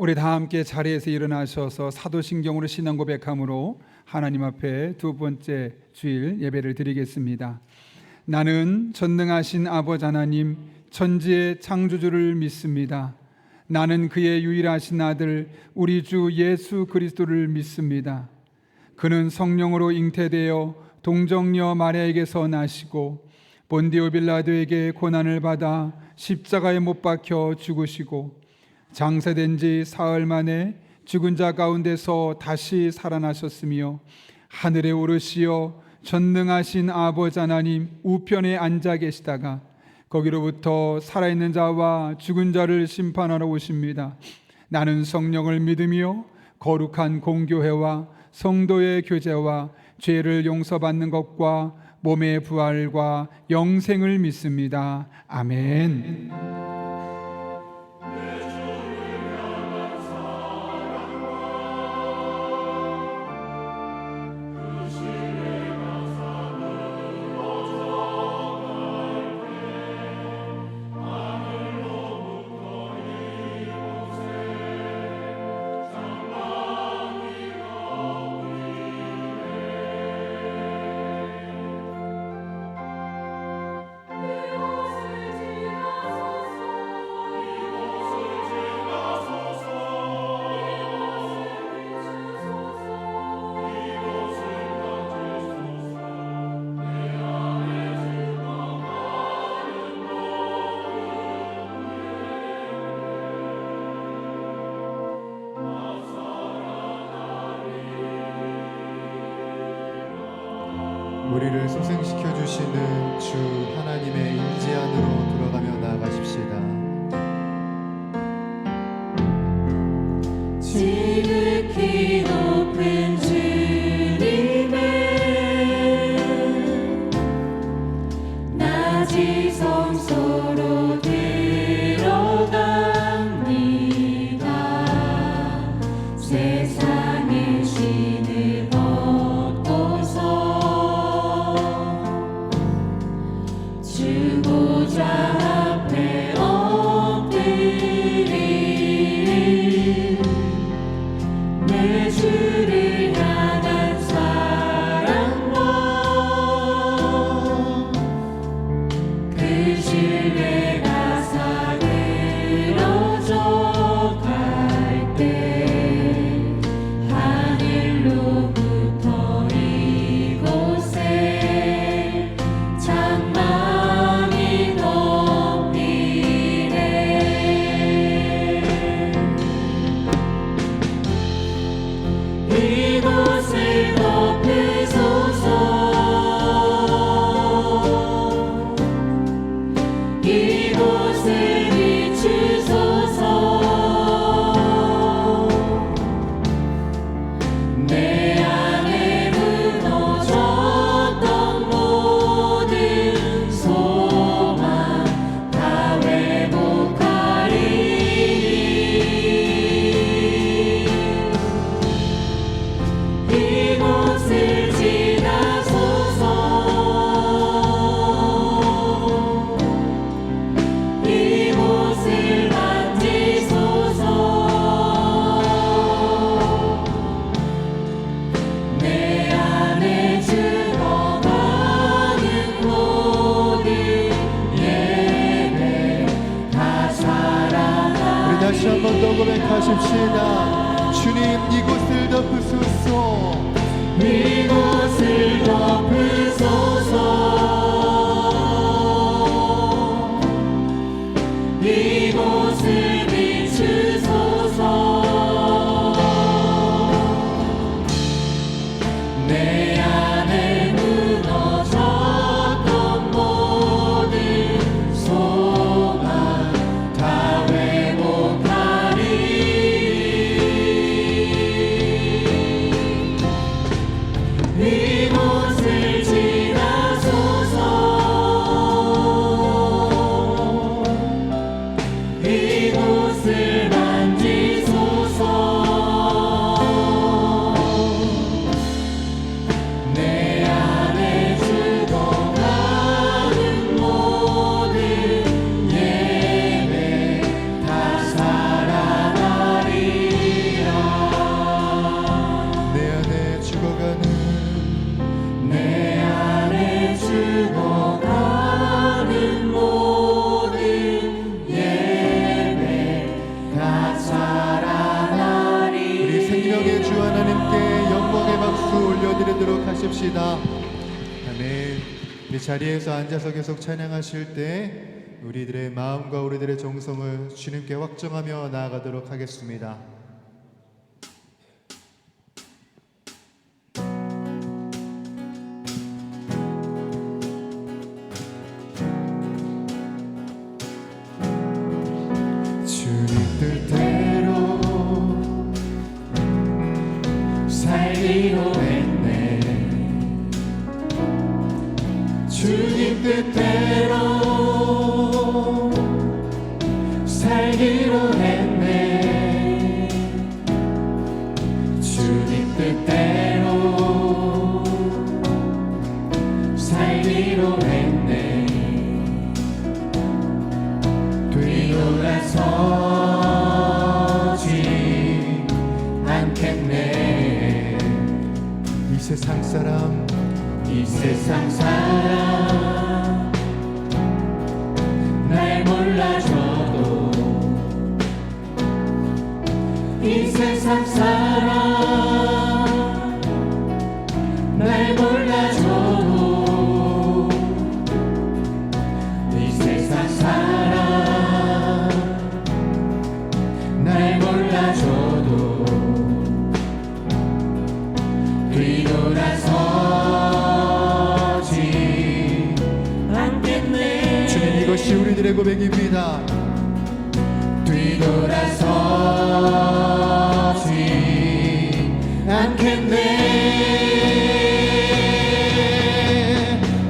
우리 다 함께 자리에서 일어나셔서 사도신경으로 신앙 고백함으로 하나님 앞에 두 번째 주일 예배를 드리겠습니다. 나는 전능하신 아버지 하나님 천지의 창조주를 믿습니다. 나는 그의 유일하신 아들 우리 주 예수 그리스도를 믿습니다. 그는 성령으로 잉태되어 동정녀 마리아에게서 나시고 본디오 빌라도에게 고난을 받아 십자가에 못 박혀 죽으시고 장사된 지 사흘 만에 죽은 자 가운데서 다시 살아나셨으며 하늘에 오르시어 전능하신 아버지 하나님 우편에 앉아 계시다가 거기로부터 살아있는 자와 죽은 자를 심판하러 오십니다. 나는 성령을 믿으며 거룩한 공교회와 성도의 교제와 죄를 용서받는 것과 몸의 부활과 영생을 믿습니다. 아멘. 우리를 소생시켜 주시는 주 하나님의 임재 안으로 들어가며 나아가십시다. 지극히 높은 주님의 낮이 성소로 들어갑니다. 세상의 신을 벗고서 주보좌 앞에 엎드릴 내 주를 향한 사랑과 그 신뢰가 사그러져 갈 때 하늘로부터 이곳에 장막이 덮이네. 이곳을 덮으소서. 이곳을 비추소서. 내 안에 무너졌던 모든 소망 다 회복하리. 이곳을 지나소서. 이곳을 만지소서. 내 안에 죽어가는 모든 예배 다 살아나리. 우리 다시 한번 더 고백하십시다. 주님 이곳을 덮으소서. 이곳을 덮으소서. 이곳을 비추소서. 내 안에 무너졌던 모든 소망 다 회복하리. 이곳을 지나소서. 살아나리. 우리 생명의 주 하나님께 영광의 박수 올려드리도록 하십시다. 아멘. 우리 자리에서 앉아서 계속 찬양하실 때 우리들의 마음과 우리들의 정성을 주님께 확정하며 나아가도록 하겠습니다. 주님 뜻대로 살기로 했네. 주님 뜻대로 살기로 했네. 주님 뜻대로 살기로 했네. 뒤돌아서지 않겠네. 이 세상 사람 이 세상 사람 날 몰라줘도 이 세상 사람 날 몰라줘도 이 세상 사람 날 몰라줘도 뒤돌아서지 않겠네. 주님 이것이 우리들의 고백입니다. 뒤돌아서지 않겠네.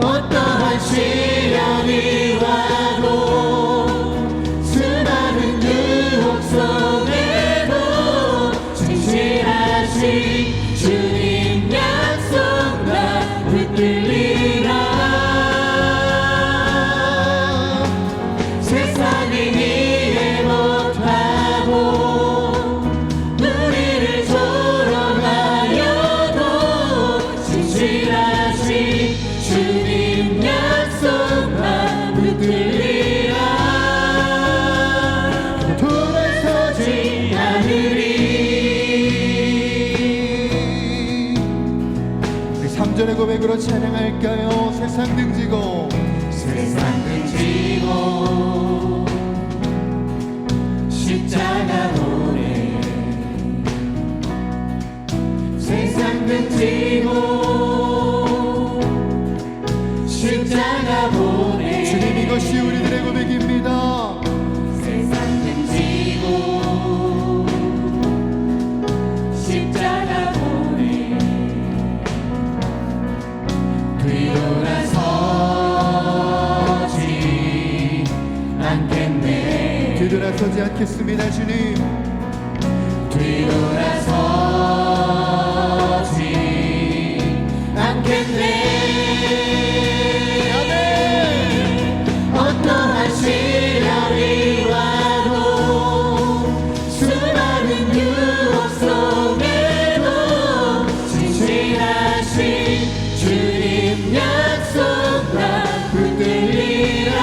어떠한 시련이 와도 수많은 유혹 속에도 진실하신 주님 약속 나 붙들리라. 세상이 이해 못하고 우리를 조롱하여도 진실하신 주님 약속 나 붙들리라. 돌아서지 않으리. 우리 3절의 고백으로 찬양할까요? 세상 등지고 세상 등지고 십자가 보내. 세상 등지고 십자가 보내. 주님 이것이 우리들의 고백입니다. 세상 등지고 십자가 보내. 뒤돌아서지 않겠네. 뒤돌아서지 않겠습니다. 주님 뒤돌아서지 않겠네. 어떠한 시련이 와도 수많은 유혹 속에도 진실하신 주님 약속 나 붙들리라.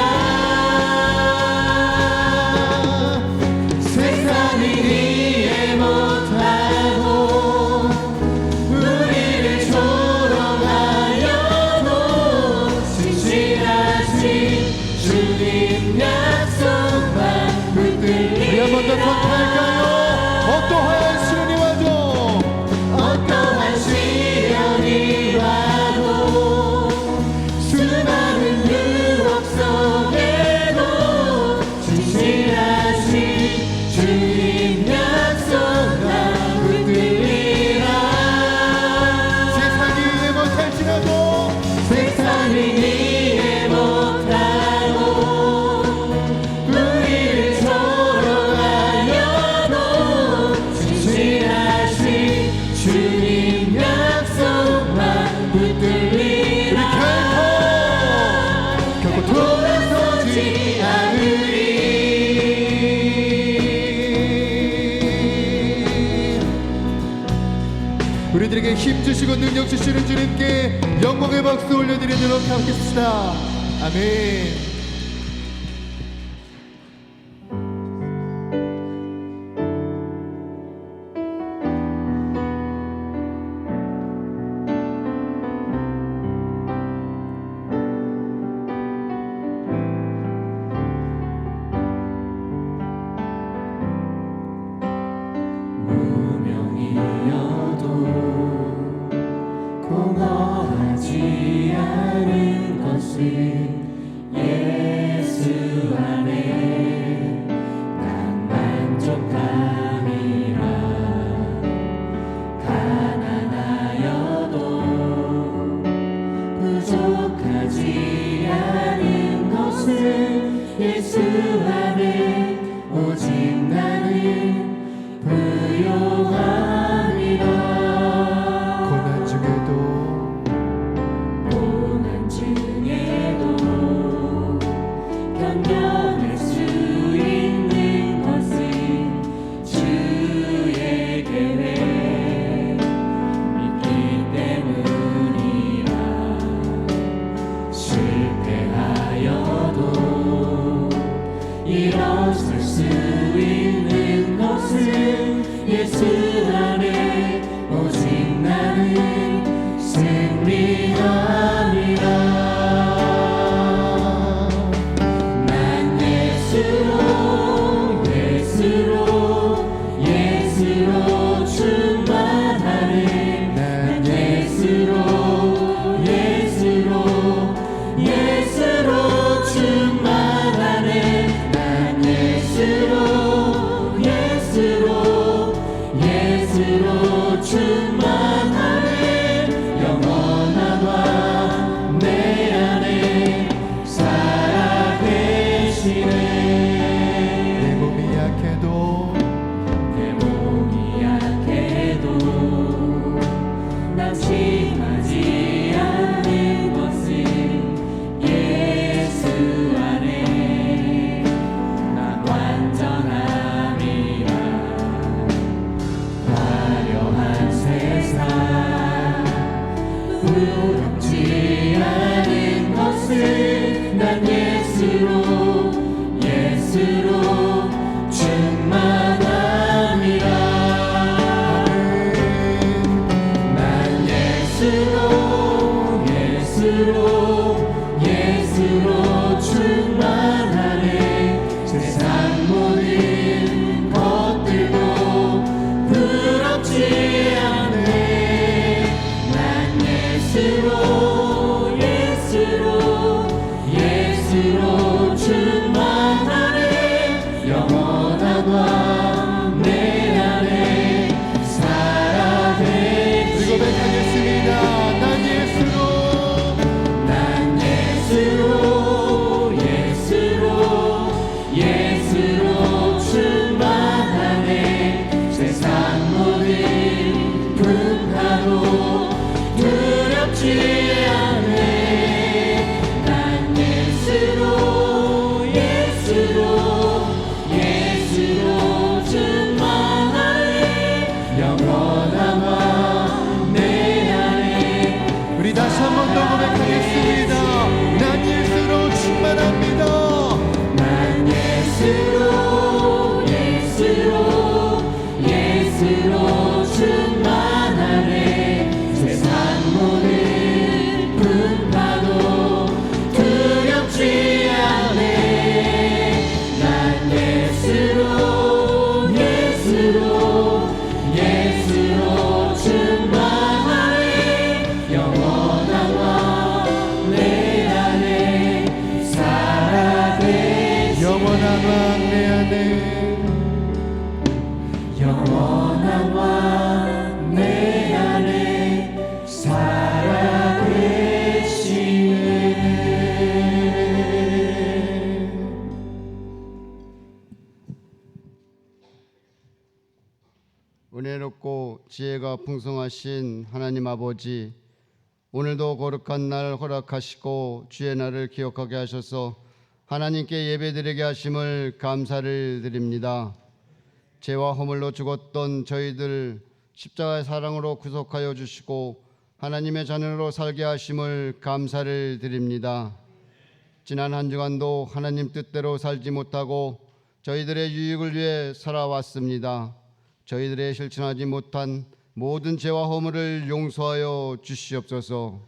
세상이 이해 못하고 우리를 조롱하여도 진실하신 주님 약속만 붙들리라. 우리 한 번 더 선포할까요? 어떠한 시련이 와도 어떠한 시련이 와도 수많은 유혹 속에도 진실하신 주님 약속만 붙들리라. 세상이 이해 못할지라도 세상이 이해 못하고 우리를 조롱하여도 진실하신 주님 약속만 붙들리라. 결코 돌아서지 않으리. 우리들에게 힘 주시고 능력 주시는 주님께 영광의 박수 올려드리도록 하겠습니다. 아멘. 곳은 예수 안에 난 만족함이라. 가난하여도 부족하지 않은 것은 예수 안에 오직 나는 부요함이라. 고난 중에도 견뎌낼 수 있는 것은 주의 계획 믿기 때문이라. 실패하여도 일어설 수 있는 것은 예수 안에 오직 나는 승리함이라. 예수로 충만하네. 난 예수로 충만하네. 난 예수로 충만하네. 영원한 왕 내 안에 살아계시네. 내 몸이 약해도 낙심하지 않는 것은 예수 안에 난 완전함이라. 화려한 세상 부럽지 않은 것은 난 예수로 충만함이라. 난 예수로 충만하네. 세상 모든 것들도 부럽지 않네. 난 예수로 충만하네. 영원한 왕 내 안에 살아계시네. 그리고 고백하겠습니다. 난 예수로 충만하네. 세상 모든 풍파도 두렵지 않네. 난 예수로 충만하네. 영원한 왕 내 안에. 우리 다시 한 번 더 고백하겠습니다. 난 예수로 충만합니다. 난 예수로 충만하네. 세상 모든 풍파도 두렵지 않네. 난 예수로 충만하네. 영원한 왕 내 안에 살아계시네. 영원한 왕 내 안에 영원한 왕 내 안에 살아계시네. 은혜롭고 지혜가 풍성하신 하나님 아버지, 오늘도 거룩한 날 허락하시고 주의 날을 기억하게 하셔서 하나님께 예배드리게 하심을 감사를 드립니다. 죄와 허물로 죽었던 저희들 십자가의 사랑으로 구속하여 주시고 하나님의 자녀로 살게 하심을 감사를 드립니다. 지난 한 주간도 하나님 뜻대로 살지 못하고 저희들의 유익을 위해 살아왔습니다. 저희들의 실천하지 못한 모든 죄와 허물을 용서하여 주시옵소서.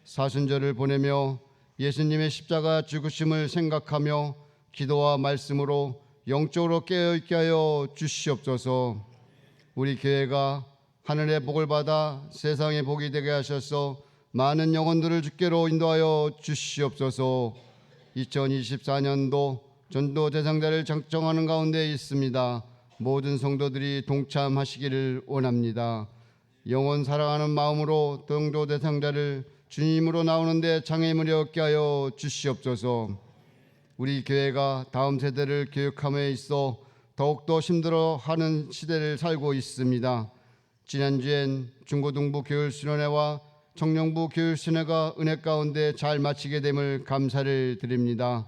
사순절을 보내며 예수님의 십자가 죽으심을 생각하며 기도와 말씀으로 영적으로 깨어있게 하여 주시옵소서. 우리 교회가 하늘의 복을 받아 세상의 복이 되게 하셔서 많은 영혼들을 주께로 인도하여 주시옵소서. 2024년도 전도 대상자를 작정하는 가운데 있습니다. 모든 성도들이 동참하시기를 원합니다. 영혼 사랑하는 마음으로 전도 대상자를 주님으로 나오는데 장애물이 없게 하여 주시옵소서. 우리 교회가 다음 세대를 교육함에 있어 더욱더 힘들어하는 시대를 살고 있습니다. 지난주엔 중고등부 교육순회와 청년부 교육순회가 은혜 가운데 잘 마치게 됨을 감사를 드립니다.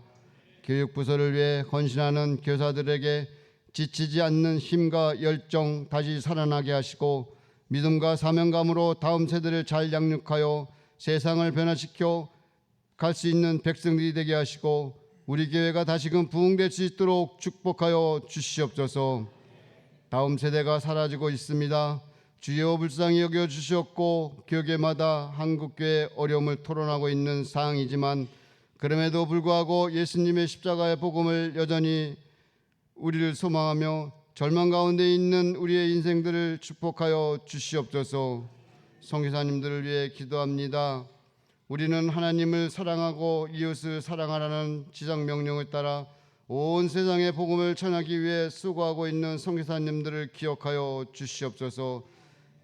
교육부서를 위해 헌신하는 교사들에게 지치지 않는 힘과 열정 다시 살아나게 하시고 믿음과 사명감으로 다음 세대를 잘 양육하여 세상을 변화시켜 갈 수 있는 백성들이 되게 하시고 우리 교회가 다시금 부흥될 수 있도록 축복하여 주시옵소서. 다음 세대가 사라지고 있습니다. 주여 불쌍히 여겨 주시옵고 교계마다 한국교회 어려움을 토론하고 있는 상황이지만 그럼에도 불구하고 예수님의 십자가의 복음을 여전히 우리를 소망하며 절망 가운데 있는 우리의 인생들을 축복하여 주시옵소서. 선교사님들을 위해 기도합니다. 우리는 하나님을 사랑하고 이웃을 사랑하라는 지상 명령을 따라 온 세상에 복음을 전하기 위해 수고하고 있는 선교사님들을 기억하여 주시옵소서.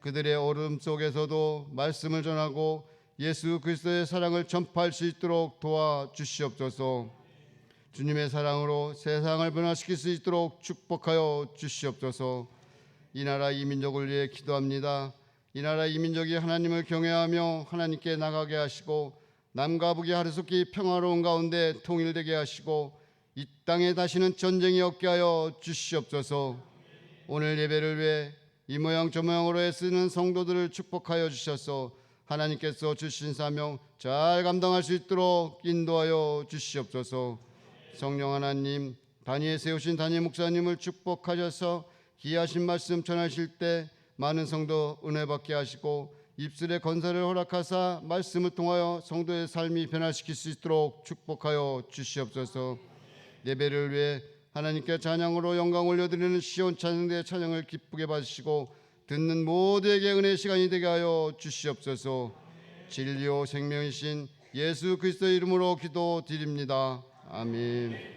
그들의 어려움 속에서도 말씀을 전하고 예수 그리스도의 사랑을 전파할 수 있도록 도와주시옵소서. 주님의 사랑으로 세상을 변화시킬 수 있도록 축복하여 주시옵소서. 이 나라 이 민족을 위해 기도합니다. 이 나라 이 민족이 하나님을 경외하며 하나님께 나가게 하시고 남과 북이 하루속히 평화로운 가운데 통일되게 하시고 이 땅에 다시는 전쟁이 없게 하여 주시옵소서. 오늘 예배를 위해 이 모양 저 모양으로 애쓰는 성도들을 축복하여 주셔서 하나님께서 주신 사명 잘 감당할 수 있도록 인도하여 주시옵소서. 성령 하나님, 단위에 세우신 단위 목사님을 축복하셔서 귀하신 말씀 전하실 때 많은 성도 은혜 받게 하시고 입술의 건설을 허락하사 말씀을 통하여 성도의 삶이 변화시킬 수 있도록 축복하여 주시옵소서. 예배를 위해 하나님께 찬양으로 영광 올려드리는 시온 찬양대의 찬양을 기쁘게 받으시고 듣는 모두에게 은혜의 시간이 되게 하여 주시옵소서. 진리요 생명이신 예수 그리스도의 이름으로 기도드립니다. 아멘.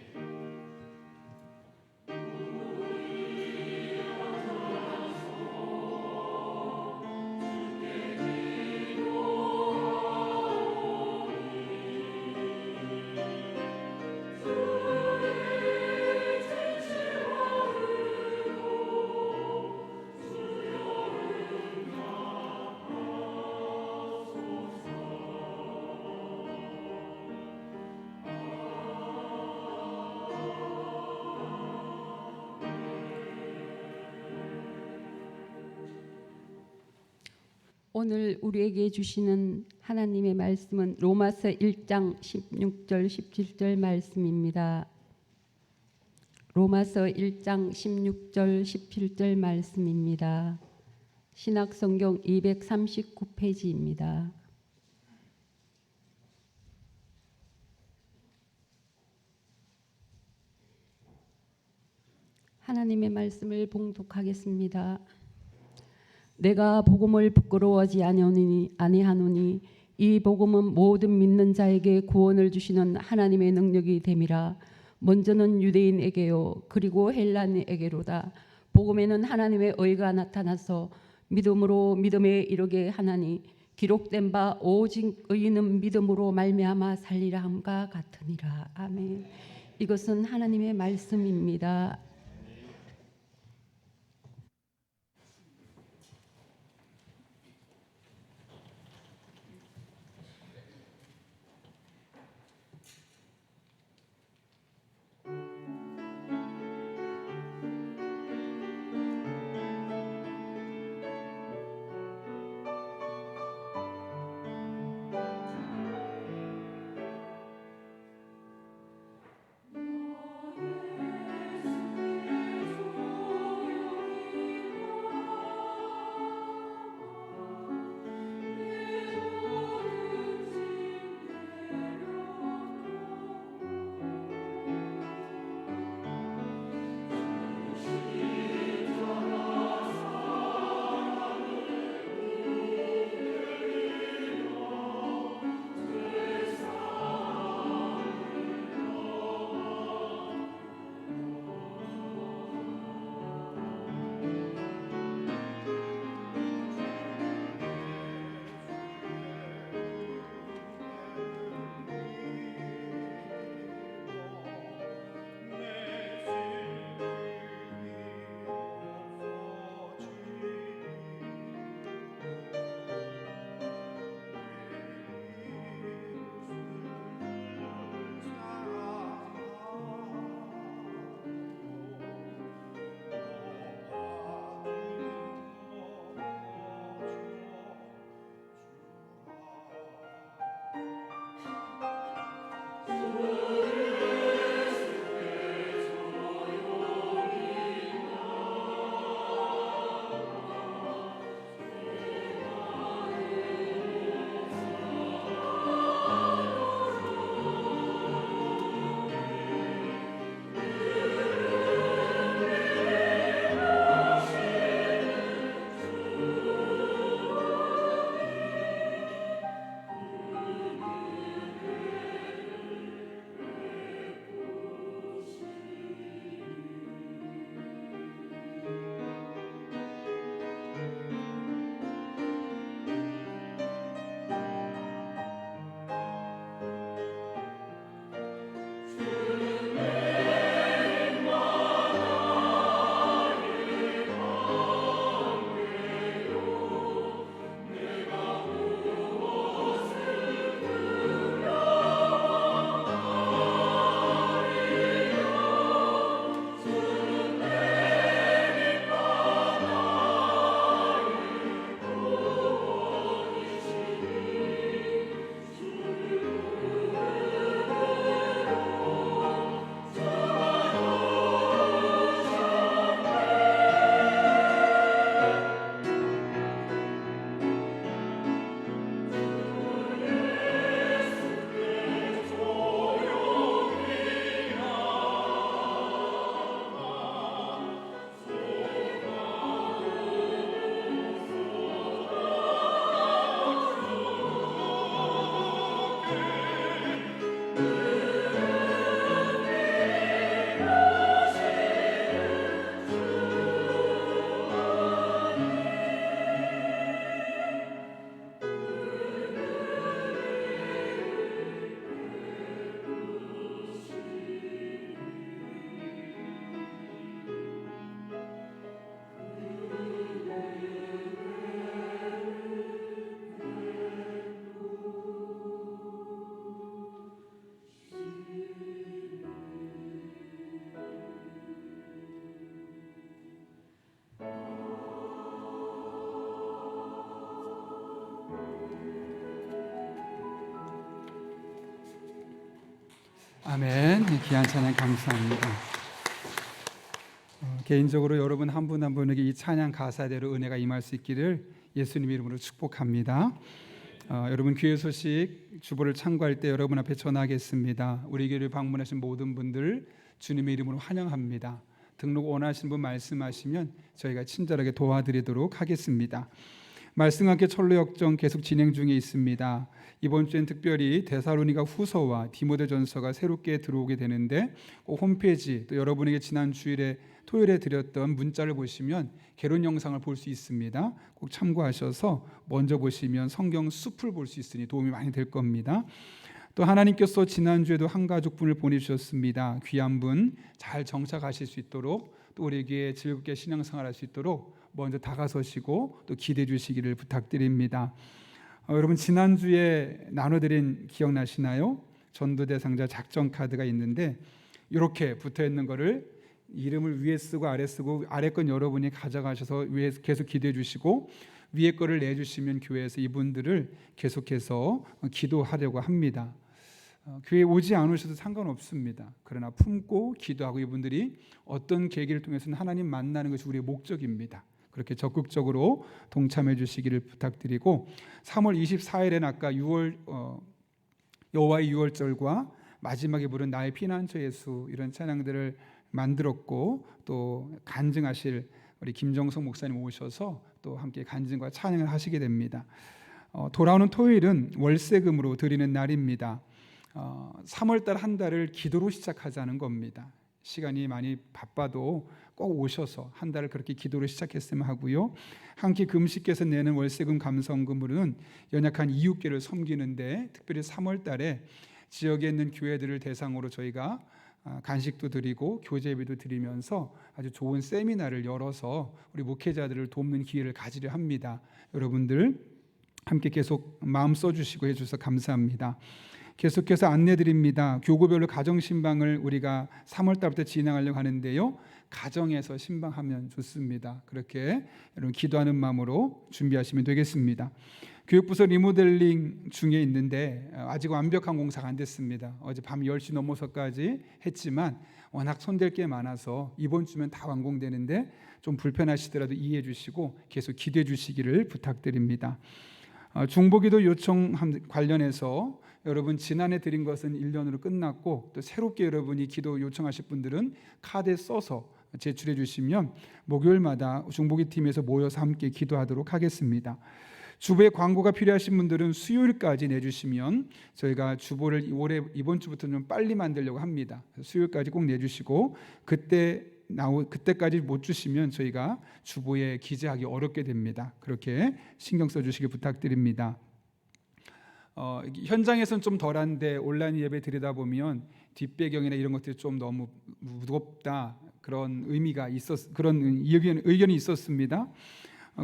오늘 우리에게 주시는 하나님의 말씀은 로마서 1장 16절 17절 말씀입니다. 로마서 1장 16절 17절 말씀입니다. 신약성경 239페이지입니다. 하나님의 말씀을 봉독하겠습니다. 내가 복음을 부끄러워하지 아니하노니 이 복음은 모든 믿는 자에게 구원을 주시는 하나님의 능력이 됨이라. 먼저는 유대인에게요 그리고 헬라인에게로다. 복음에는 하나님의 의가 나타나서 믿음으로 믿음에 이르게 하나니 기록된 바 오직 의인은 믿음으로 말미암아 살리라 함과 같으니라. 아멘. 이것은 하나님의 말씀입니다. 아멘. 귀한 찬양 감사합니다. 개인적으로 여러분 한 분 한 분에게 이 찬양 가사대로 은혜가 임할 수 있기를 예수님 이름으로 축복합니다. 여러분 귀의 소식 주보를 참고할 때 여러분 앞에 전하겠습니다. 우리 교회를 방문하신 모든 분들 주님의 이름으로 환영합니다. 등록 원하시는 분 말씀하시면 저희가 친절하게 도와드리도록 하겠습니다. 말씀과 함께 철로 역정 계속 진행 중에 있습니다. 이번 주엔 특별히 데살로니가 후서와 디모데전서가 새롭게 들어오게 되는데 홈페이지 또 여러분에게 지난 주일에 토요일에 드렸던 문자를 보시면 개론 영상을 볼 수 있습니다. 꼭 참고하셔서 먼저 보시면 성경 숲을 볼 수 있으니 도움이 많이 될 겁니다. 또 하나님께서 지난주에도 한 가족분을 보내주셨습니다. 귀한 분 잘 정착하실 수 있도록 또 우리에게 즐겁게 신앙생활할 수 있도록 먼저 다가서시고 또 기대해 주시기를 부탁드립니다. 여러분 지난주에 나눠드린 기억나시나요? 전도대 상자 작전 카드가 있는데 이렇게 붙어있는 거를 이름을 위에 쓰고 아래 쓰고 아래 건 여러분이 가져가셔서 위에 계속 기도해 주시고 위에 거를 내주시면 교회에서 이분들을 계속해서 기도하려고 합니다. 교회에 오지 않으셔도 상관없습니다. 그러나 품고 기도하고 이분들이 어떤 계기를 통해서는 하나님 만나는 것이 우리의 목적입니다. 그렇게 적극적으로 동참해 주시기를 부탁드리고 3월 24일에는 아까 여호와의 유월절과 마지막에 부른 나의 피난처 예수 이런 찬양들을 만들었고 또 간증하실 우리 김정석 목사님 오셔서 또 함께 간증과 찬양을 하시게 됩니다. 돌아오는 토요일은 월세금으로 드리는 날입니다. 3월달 한 달을 기도로 시작하자는 겁니다. 시간이 많이 바빠도 꼭 오셔서 한 달을 그렇게 기도로 시작했으면 하고요. 한 끼 금식께서 내는 월세금 감성금으로는 연약한 이웃교를 섬기는데 특별히 3월달에 지역에 있는 교회들을 대상으로 저희가 간식도 드리고 교제비도 드리면서 아주 좋은 세미나를 열어서 우리 목회자들을 돕는 기회를 가지려 합니다. 여러분들 함께 계속 마음 써주시고 해주셔서 감사합니다. 계속해서 안내드립니다. 교구별로 가정신방을 우리가 3월달부터 진행하려고 하는데요. 가정에서 신방하면 좋습니다. 그렇게 여러분 기도하는 마음으로 준비하시면 되겠습니다. 교육부서 리모델링 중에 있는데 아직 완벽한 공사가 안 됐습니다. 어제 밤 10시 넘어서까지 했지만 워낙 손댈 게 많아서 이번 주면 다 완공되는데 좀 불편하시더라도 이해해 주시고 계속 기도해 주시기를 부탁드립니다. 중보기도 요청 관련해서 여러분 지난해 드린 것은 1년으로 끝났고 또 새롭게 여러분이 기도 요청하실 분들은 카드에 써서 제출해 주시면 목요일마다 중보기 팀에서 모여서 함께 기도하도록 하겠습니다. 주보에 광고가 필요하신 분들은 수요일까지 내주시면 저희가 주보를 이번 주부터 좀 빨리 만들려고 합니다. 수요일까지 꼭 내주시고 그때까지 못 주시면 저희가 주보에 기재하기 어렵게 됩니다. 그렇게 신경 써주시기 부탁드립니다. 현장에서는 좀 덜한데 온라인 예배 드리다 보면 뒷배경이나 이런 것들이 좀 너무 무겁다 그런 그런 의견이 있었습니다.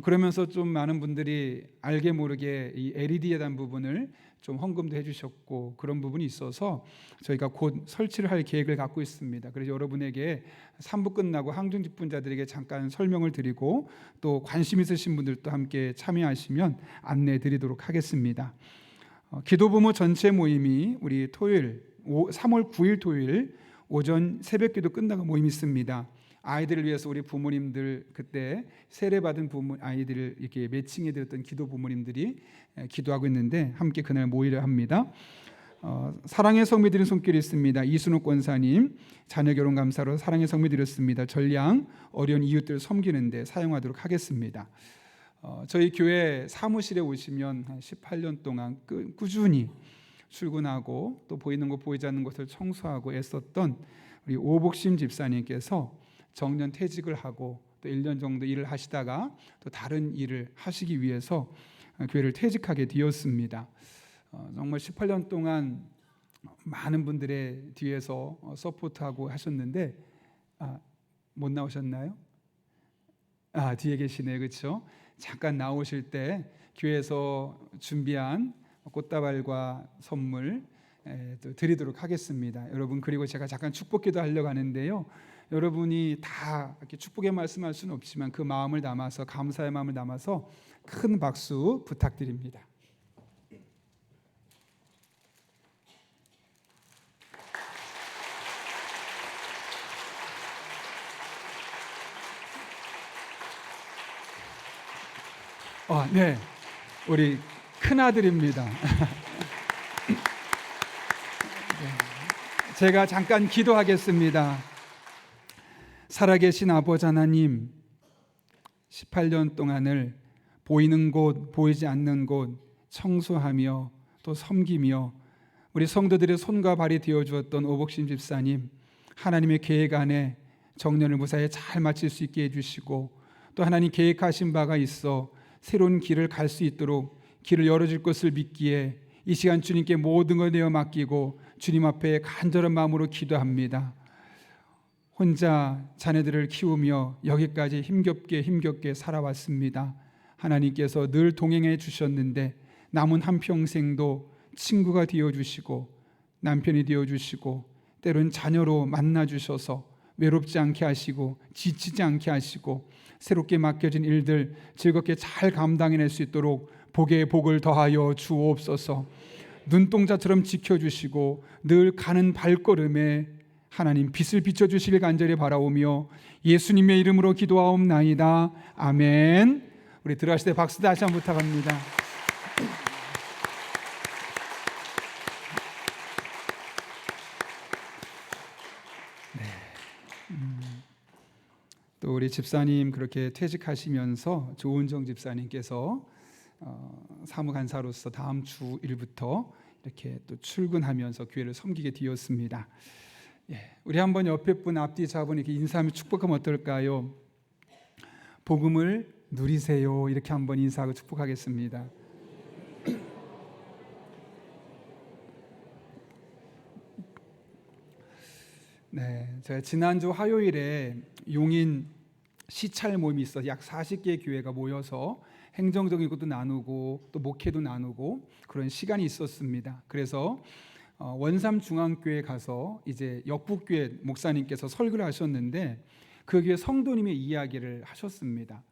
그러면서 좀 많은 분들이 알게 모르게 이 LED에 대한 부분을 좀 헌금도 해주셨고 그런 부분이 있어서 저희가 곧 설치를 할 계획을 갖고 있습니다. 그래서 여러분에게 3부 끝나고 항중직분자들에게 잠깐 설명을 드리고 또 관심 있으신 분들도 함께 참여하시면 안내해 드리도록 하겠습니다. 기도부모 전체 모임이 우리 토요일 3월 9일 토요일 오전 새벽기도 끝나고 모임이 있습니다. 아이들을 위해서 우리 부모님들 그때 세례받은 아이들을 이렇게 매칭해 드렸던 기도 부모님들이 기도하고 있는데 함께 그날 모이려 합니다. 사랑의 성미 드린 손길이 있습니다. 이순옥 권사님 자녀 결혼 감사로 사랑의 성미 드렸습니다. 전량 어려운 이웃들 섬기는데 사용하도록 하겠습니다. 저희 교회 사무실에 오시면 한 18년 동안 꾸준히 출근하고 또 보이는 것 보이지 않는 것을 청소하고 애썼던 우리 오복심 집사님께서 정년 퇴직을 하고 또 1년 정도 일을 하시다가 또 다른 일을 하시기 위해서 교회를 퇴직하게 되었습니다. 정말 18년 동안 많은 분들의 뒤에서 서포트하고 하셨는데 못 나오셨나요? 뒤에 계시네요. 그렇죠? 잠깐 나오실 때 교회에서 준비한 꽃다발과 선물 또 드리도록 하겠습니다. 여러분 그리고 제가 잠깐 축복기도 하려고 하는데요. 여러분이 다 이렇게 축복의 말씀할 수는 없지만 그 마음을 담아서 감사의 마음을 담아서 큰 박수 부탁드립니다. 네, 우리 큰 아들입니다. 제가 잠깐 기도하겠습니다. 살아계신 아버지 하나님, 18년 동안을 보이는 곳, 보이지 않는 곳 청소하며 또 섬기며 우리 성도들의 손과 발이 되어주었던 오복심 집사님, 하나님의 계획 안에 정년을 무사히 잘 마칠 수 있게 해주시고 또 하나님 계획하신 바가 있어 새로운 길을 갈 수 있도록 길을 열어줄 것을 믿기에 이 시간 주님께 모든 걸 내어 맡기고 주님 앞에 간절한 마음으로 기도합니다. 혼자 자녀들을 키우며 여기까지 힘겹게 살아왔습니다. 하나님께서 늘 동행해 주셨는데 남은 한평생도 친구가 되어주시고 남편이 되어주시고 때로는 자녀로 만나주셔서 외롭지 않게 하시고 지치지 않게 하시고 새롭게 맡겨진 일들 즐겁게 잘 감당해낼 수 있도록 복에 복을 더하여 주옵소서. 눈동자처럼 지켜주시고 늘 가는 발걸음에 하나님 빛을 비춰주시길 간절히 바라오며 예수님의 이름으로 기도하옵나이다. 아멘. 우리 들어가실 때 박수 다시 한번 부탁합니다. 또 우리 집사님 그렇게 퇴직하시면서 조은정 집사님께서 사무간사로서 다음 주 일부터 이렇게 또 출근하면서 교회를 섬기게 되었습니다. 우리 한번 옆에 분 앞뒤 잡은 이렇게 인사하며 축복하면 어떨까요? 복음을 누리세요. 이렇게 한번 인사하고 축복하겠습니다. 네, 제가 지난주 화요일에 용인 시찰 모임이 있어 약 40개 교회가 모여서 행정적인 것도 나누고 또 목회도 나누고 그런 시간이 있었습니다. 그래서 원삼 중앙교회 가서 이제 역북교회 목사님께서 설교를 하셨는데 그 교회 성도님의 이야기를 하셨습니다.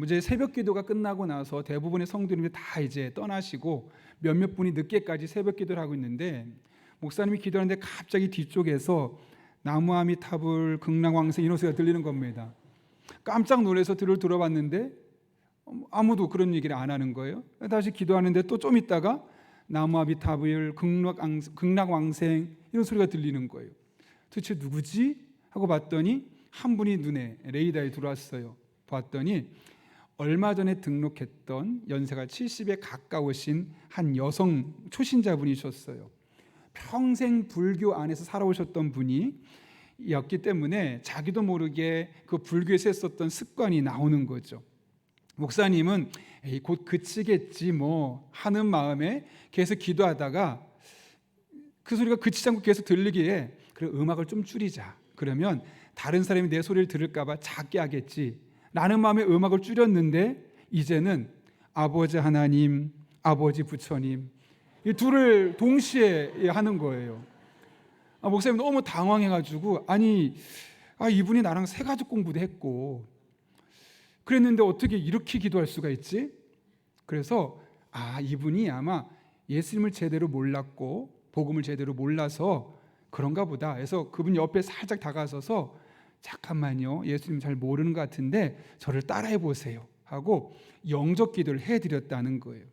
이제 새벽 기도가 끝나고 나서 대부분의 성도님이 다 이제 떠나시고 몇몇 분이 늦게까지 새벽 기도를 하고 있는데 목사님이 기도하는데 갑자기 뒤쪽에서 나무아미타불 극락왕생 이런 소리가 들리는 겁니다. 깜짝 놀라서 들어봤는데 아무도 그런 얘기를 안 하는 거예요. 다시 기도하는데 또 좀 있다가 나무아미타불 극락왕생 이런 소리가 들리는 거예요. 도대체 누구지? 하고 봤더니 한 분이 눈에 레이더에 들어왔어요. 봤더니 얼마 전에 등록했던 연세가 70에 가까우신 한 여성 초신자분이셨어요. 평생 불교 안에서 살아오셨던 분이었기 때문에 자기도 모르게 그 불교에서 했었던 습관이 나오는 거죠. 목사님은 곧 그치겠지 뭐 하는 마음에 계속 기도하다가 그 소리가 그치지 않고 계속 들리기에 그래 음악을 좀 줄이자. 그러면 다른 사람이 내 소리를 들을까 봐 작게 하겠지 라는 마음에 음악을 줄였는데 이제는 아버지 하나님, 아버지 부처님 이 둘을 동시에 하는 거예요. 목사님 너무 당황해가지고 이분이 나랑 세가족 공부도 했고 그랬는데 어떻게 이렇게 기도할 수가 있지? 그래서 이분이 아마 예수님을 제대로 몰랐고 복음을 제대로 몰라서 그런가 보다 해서 그분 옆에 살짝 다가서서 잠깐만요, 예수님 잘 모르는 것 같은데 저를 따라해 보세요 하고 영접 기도를 해드렸다는 거예요.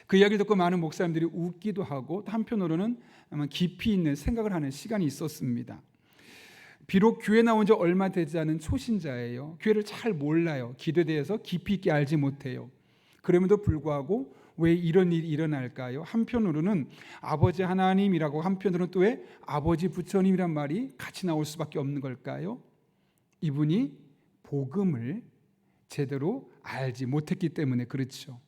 그 이야기를 듣고 많은 목사님들이 웃기도 하고 또 한편으로는 아마 깊이 있는 생각을 하는 시간이 있었습니다. 비록 교회 나온 지 얼마 되지 않은 초신자예요. 교회를 잘 몰라요. 기도에 대해서 깊이 있게 알지 못해요. 그럼에도 불구하고 왜 이런 일이 일어날까요? 한편으로는 아버지 하나님이라고 한편으로는 또 왜 아버지 부처님이란 말이 같이 나올 수밖에 없는 걸까요? 이분이 복음을 제대로 알지 못했기 때문에 그렇죠.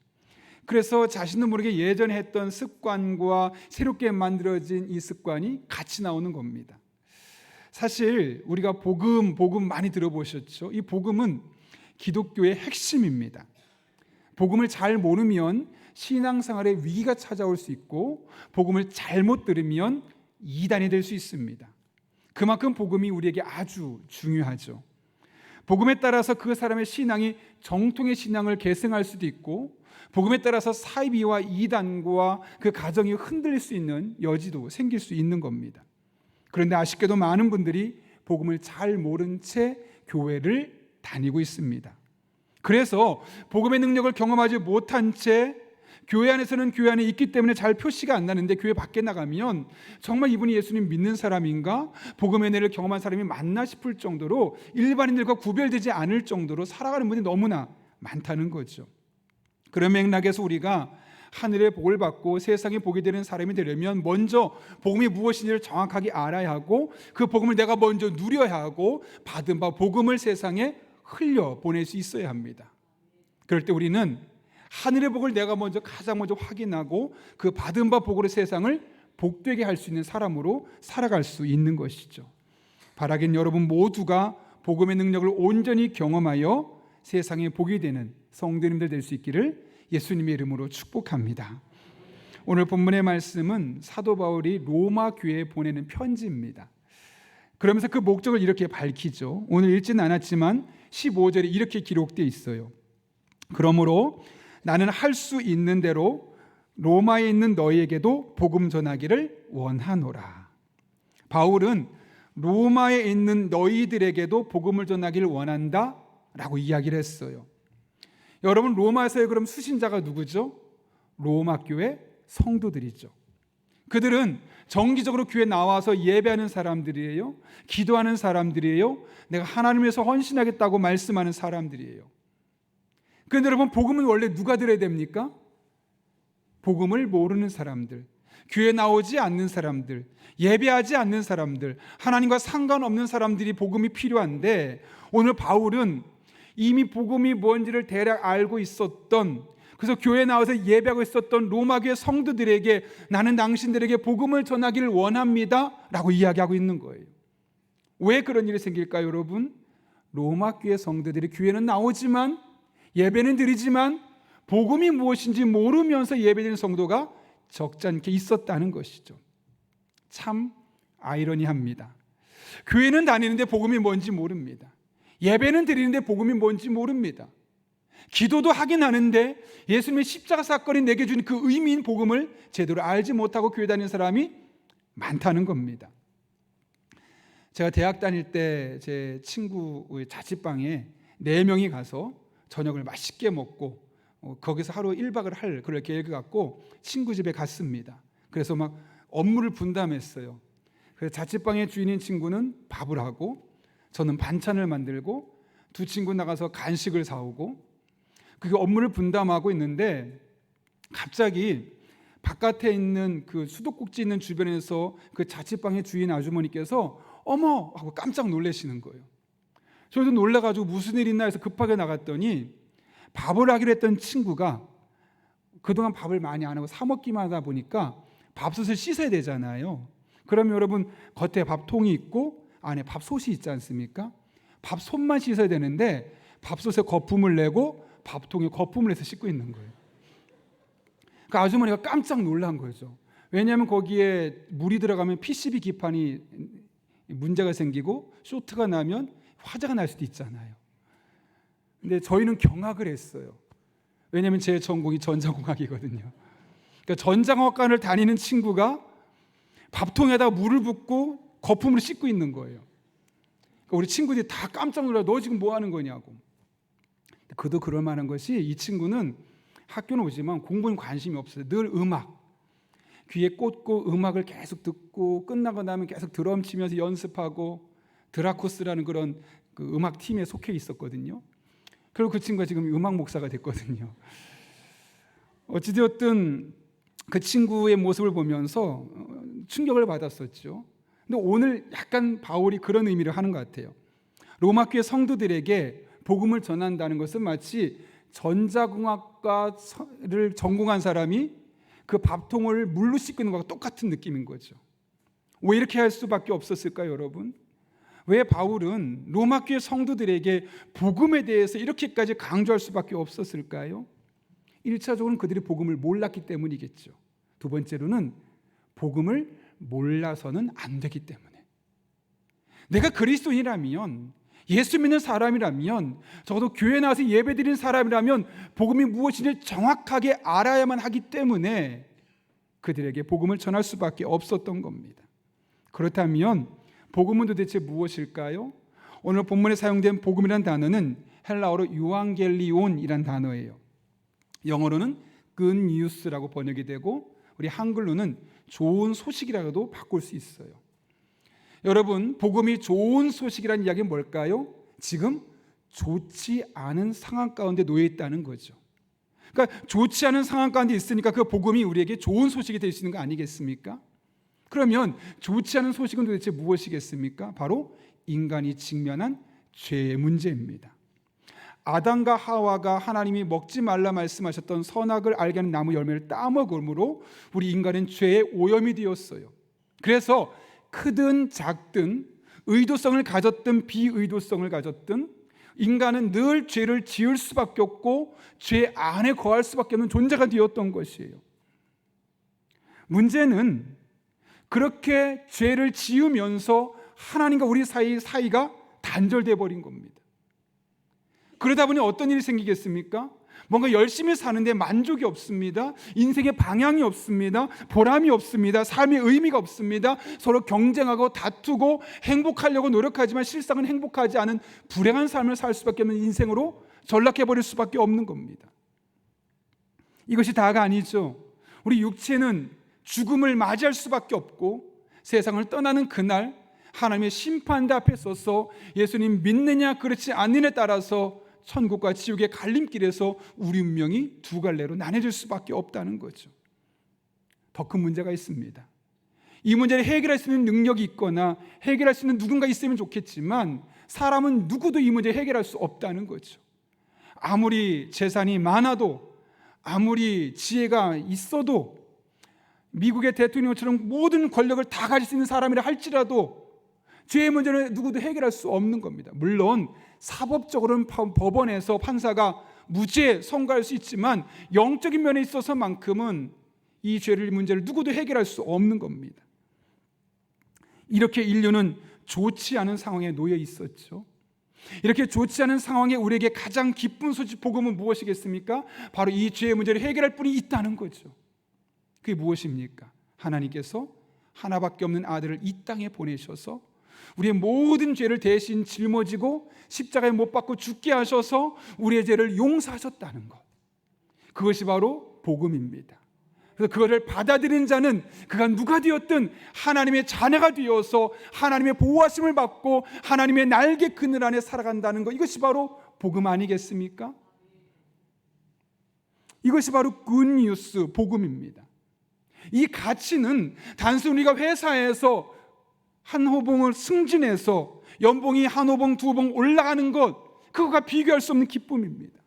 그래서 자신도 모르게 예전에 했던 습관과 새롭게 만들어진 이 습관이 같이 나오는 겁니다. 사실 우리가 복음 많이 들어보셨죠? 이 복음은 기독교의 핵심입니다. 복음을 잘 모르면 신앙생활에 위기가 찾아올 수 있고 복음을 잘못 들으면 이단이 될 수 있습니다. 그만큼 복음이 우리에게 아주 중요하죠. 복음에 따라서 그 사람의 신앙이 정통의 신앙을 계승할 수도 있고 복음에 따라서 사이비와 이단과 그 가정이 흔들릴 수 있는 여지도 생길 수 있는 겁니다. 그런데 아쉽게도 많은 분들이 복음을 잘 모른 채 교회를 다니고 있습니다. 그래서 복음의 능력을 경험하지 못한 채 교회 안에서는 교회 안에 있기 때문에 잘 표시가 안 나는데 교회 밖에 나가면 정말 이분이 예수님 믿는 사람인가? 복음의 은혜를 경험한 사람이 맞나 싶을 정도로 일반인들과 구별되지 않을 정도로 살아가는 분이 너무나 많다는 거죠. 그런 맥락에서 우리가 하늘의 복을 받고 세상에 복이 되는 사람이 되려면 먼저 복음이 무엇인지를 정확하게 알아야 하고 그 복음을 내가 먼저 누려야 하고 받은 바 복음을 세상에 흘려보낼 수 있어야 합니다. 그럴 때 우리는 하늘의 복을 내가 가장 먼저 확인하고 그 받은 바 복으로 세상을 복되게 할 수 있는 사람으로 살아갈 수 있는 것이죠. 바라긴 여러분 모두가 복음의 능력을 온전히 경험하여 세상에 복이 되는 성도님들 될 수 있기를 예수님의 이름으로 축복합니다. 오늘 본문의 말씀은 사도 바울이 로마 교회에 보내는 편지입니다. 그러면서 그 목적을 이렇게 밝히죠. 오늘 읽지는 않았지만 15절에 이렇게 기록되어 있어요. 그러므로 나는 할 수 있는 대로 로마에 있는 너희에게도 복음 전하기를 원하노라. 바울은 로마에 있는 너희들에게도 복음을 전하기를 원한다 라고 이야기를 했어요. 여러분, 로마에서의 그럼 수신자가 누구죠? 로마 교회 성도들이죠. 그들은 정기적으로 교회에 나와서 예배하는 사람들이에요. 기도하는 사람들이에요. 내가 하나님을 위해서 헌신하겠다고 말씀하는 사람들이에요. 그런데 여러분, 복음은 원래 누가 들어야 됩니까? 복음을 모르는 사람들, 교회에 나오지 않는 사람들, 예배하지 않는 사람들, 하나님과 상관없는 사람들이 복음이 필요한데, 오늘 바울은 이미 복음이 뭔지를 대략 알고 있었던, 그래서 교회에 나와서 예배하고 있었던 로마 교회 성도들에게 나는 당신들에게 복음을 전하기를 원합니다 라고 이야기하고 있는 거예요. 왜 그런 일이 생길까요, 여러분? 로마 교회 성도들이 교회는 나오지만 예배는 드리지만 복음이 무엇인지 모르면서 예배드리는 성도가 적지 않게 있었다는 것이죠. 참 아이러니합니다. 교회는 다니는데 복음이 뭔지 모릅니다. 예배는 드리는데 복음이 뭔지 모릅니다. 기도도 하긴 하는데 예수님의 십자가 사건이 내게 준 그 의미인 복음을 제대로 알지 못하고 교회 다니는 사람이 많다는 겁니다. 제가 대학 다닐 때 제 친구의 자취방에 4명이 가서 저녁을 맛있게 먹고 거기서 하루 1박을 할 그럴 계획을 갖고 친구 집에 갔습니다. 그래서 막 업무를 분담했어요. 그래서 자취방의 주인인 친구는 밥을 하고 저는 반찬을 만들고 두 친구 나가서 간식을 사오고 그 업무를 분담하고 있는데 갑자기 바깥에 있는 그 수도꼭지 있는 주변에서 그 자취방의 주인 아주머니께서 어머 하고 깜짝 놀라시는 거예요. 저도 놀라가지고 무슨 일 있나 해서 급하게 나갔더니 밥을 하기로 했던 친구가 그동안 밥을 많이 안 하고 사 먹기만 하다 보니까 밥솥을 씻어야 되잖아요. 그러면 여러분 겉에 밥통이 있고 안에 밥솥이 있지 않습니까? 밥솥만 씻어야 되는데 밥솥에 거품을 내고 밥통에 거품을 내서 씻고 있는 거예요. 그 아주머니가 깜짝 놀란 거죠. 왜냐하면 거기에 물이 들어가면 PCB 기판이 문제가 생기고 쇼트가 나면 화재가 날 수도 있잖아요. 근데 저희는 경악을 했어요. 왜냐하면 제 전공이 전자공학이거든요. 그러니까 전자공학과를 다니는 친구가 밥통에다 물을 붓고 거품으로 씻고 있는 거예요. 그러니까 우리 친구들이 다 깜짝 놀라. 너 지금 뭐 하는 거냐고. 그도 그럴 만한 것이 이 친구는 학교는 오지만 공부는 관심이 없어요. 늘 음악. 귀에 꽂고 음악을 계속 듣고 끝나고 나면 계속 드럼 치면서 연습하고 드라코스라는 그런 그 음악 팀에 속해 있었거든요. 그리고 그 친구가 지금 음악 목사가 됐거든요. 어찌되었든 그 친구의 모습을 보면서 충격을 받았었죠. 근데 오늘 약간 바울이 그런 의미를 하는 것 같아요. 로마 교회 성도들에게 복음을 전한다는 것은 마치 전자공학과를 전공한 사람이 그 밥통을 물로 씻고 있는 것과 똑같은 느낌인 거죠. 왜 이렇게 할 수밖에 없었을까요, 여러분? 왜 바울은 로마 교회 성도들에게 복음에 대해서 이렇게까지 강조할 수밖에 없었을까요? 1차적으로는 그들이 복음을 몰랐기 때문이겠죠. 두 번째로는 복음을 몰라서는 안 되기 때문에. 내가 그리스도인이라면, 예수 믿는 사람이라면, 적어도 교회 나와서 예배드리는 사람이라면 복음이 무엇인지 정확하게 알아야만 하기 때문에 그들에게 복음을 전할 수밖에 없었던 겁니다. 그렇다면 복음은 도대체 무엇일까요? 오늘 본문에 사용된 복음이라는 단어는 헬라어로 유앙겔리온이란 단어예요. 영어로는 good news라고 번역이 되고 우리 한글로는 좋은 소식이라고도 바꿀 수 있어요. 여러분, 복음이 좋은 소식이라는 이야기는 뭘까요? 지금 좋지 않은 상황 가운데 놓여 있다는 거죠. 그러니까 좋지 않은 상황 가운데 있으니까 그 복음이 우리에게 좋은 소식이 될 수 있는 거 아니겠습니까? 그러면 좋지 않은 소식은 도대체 무엇이겠습니까? 바로 인간이 직면한 죄의 문제입니다. 아담과 하와가 하나님이 먹지 말라 말씀하셨던 선악을 알게 하는 나무 열매를 따먹음으로 우리 인간은 죄의 오염이 되었어요. 그래서 크든 작든 의도성을 가졌든 비의도성을 가졌든 인간은 늘 죄를 지을 수밖에 없고 죄 안에 거할 수밖에 없는 존재가 되었던 것이에요. 문제는 그렇게 죄를 지으면서 하나님과 우리 사이가 단절돼 버린 겁니다. 그러다 보니 어떤 일이 생기겠습니까? 뭔가 열심히 사는데 만족이 없습니다. 인생의 방향이 없습니다. 보람이 없습니다. 삶의 의미가 없습니다. 서로 경쟁하고 다투고 행복하려고 노력하지만 실상은 행복하지 않은 불행한 삶을 살 수밖에 없는 인생으로 전락해버릴 수밖에 없는 겁니다. 이것이 다가 아니죠. 우리 육체는 죽음을 맞이할 수밖에 없고 세상을 떠나는 그날 하나님의 심판대 앞에 서서 예수님 믿느냐 그렇지 않느냐에 따라서 천국과 지옥의 갈림길에서 우리 운명이 두 갈래로 나눠질 수밖에 없다는 거죠. 더 큰 문제가 있습니다. 이 문제를 해결할 수 있는 능력이 있거나 해결할 수 있는 누군가 있으면 좋겠지만 사람은 누구도 이 문제를 해결할 수 없다는 거죠. 아무리 재산이 많아도 아무리 지혜가 있어도 미국의 대통령처럼 모든 권력을 다 가질 수 있는 사람이라 할지라도 죄의 문제는 누구도 해결할 수 없는 겁니다. 물론 사법적으로는 법원에서 판사가 무죄 선고할 수 있지만 영적인 면에 있어서만큼은 이 죄를 문제를 누구도 해결할 수 없는 겁니다. 이렇게 인류는 좋지 않은 상황에 놓여 있었죠. 이렇게 좋지 않은 상황에 우리에게 가장 기쁜 소식 복음은 무엇이겠습니까? 바로 이 죄의 문제를 해결할 분이 있다는 거죠. 그게 무엇입니까? 하나님께서 하나밖에 없는 아들을 이 땅에 보내셔서 우리의 모든 죄를 대신 짊어지고 십자가에 못 박고 죽게 하셔서 우리의 죄를 용서하셨다는 것, 그것이 바로 복음입니다. 그래서 그것을 받아들인 자는 그가 누가 되었든 하나님의 자녀가 되어서 하나님의 보호하심을 받고 하나님의 날개 그늘 안에 살아간다는 것, 이것이 바로 복음 아니겠습니까? 이것이 바로 굿뉴스, 복음입니다. 이 가치는 단순히 우리가 회사에서 한 호봉을 승진해서 연봉이 한 호봉 두 호봉 올라가는 것, 그거가 비교할 수 없는 기쁨입니다.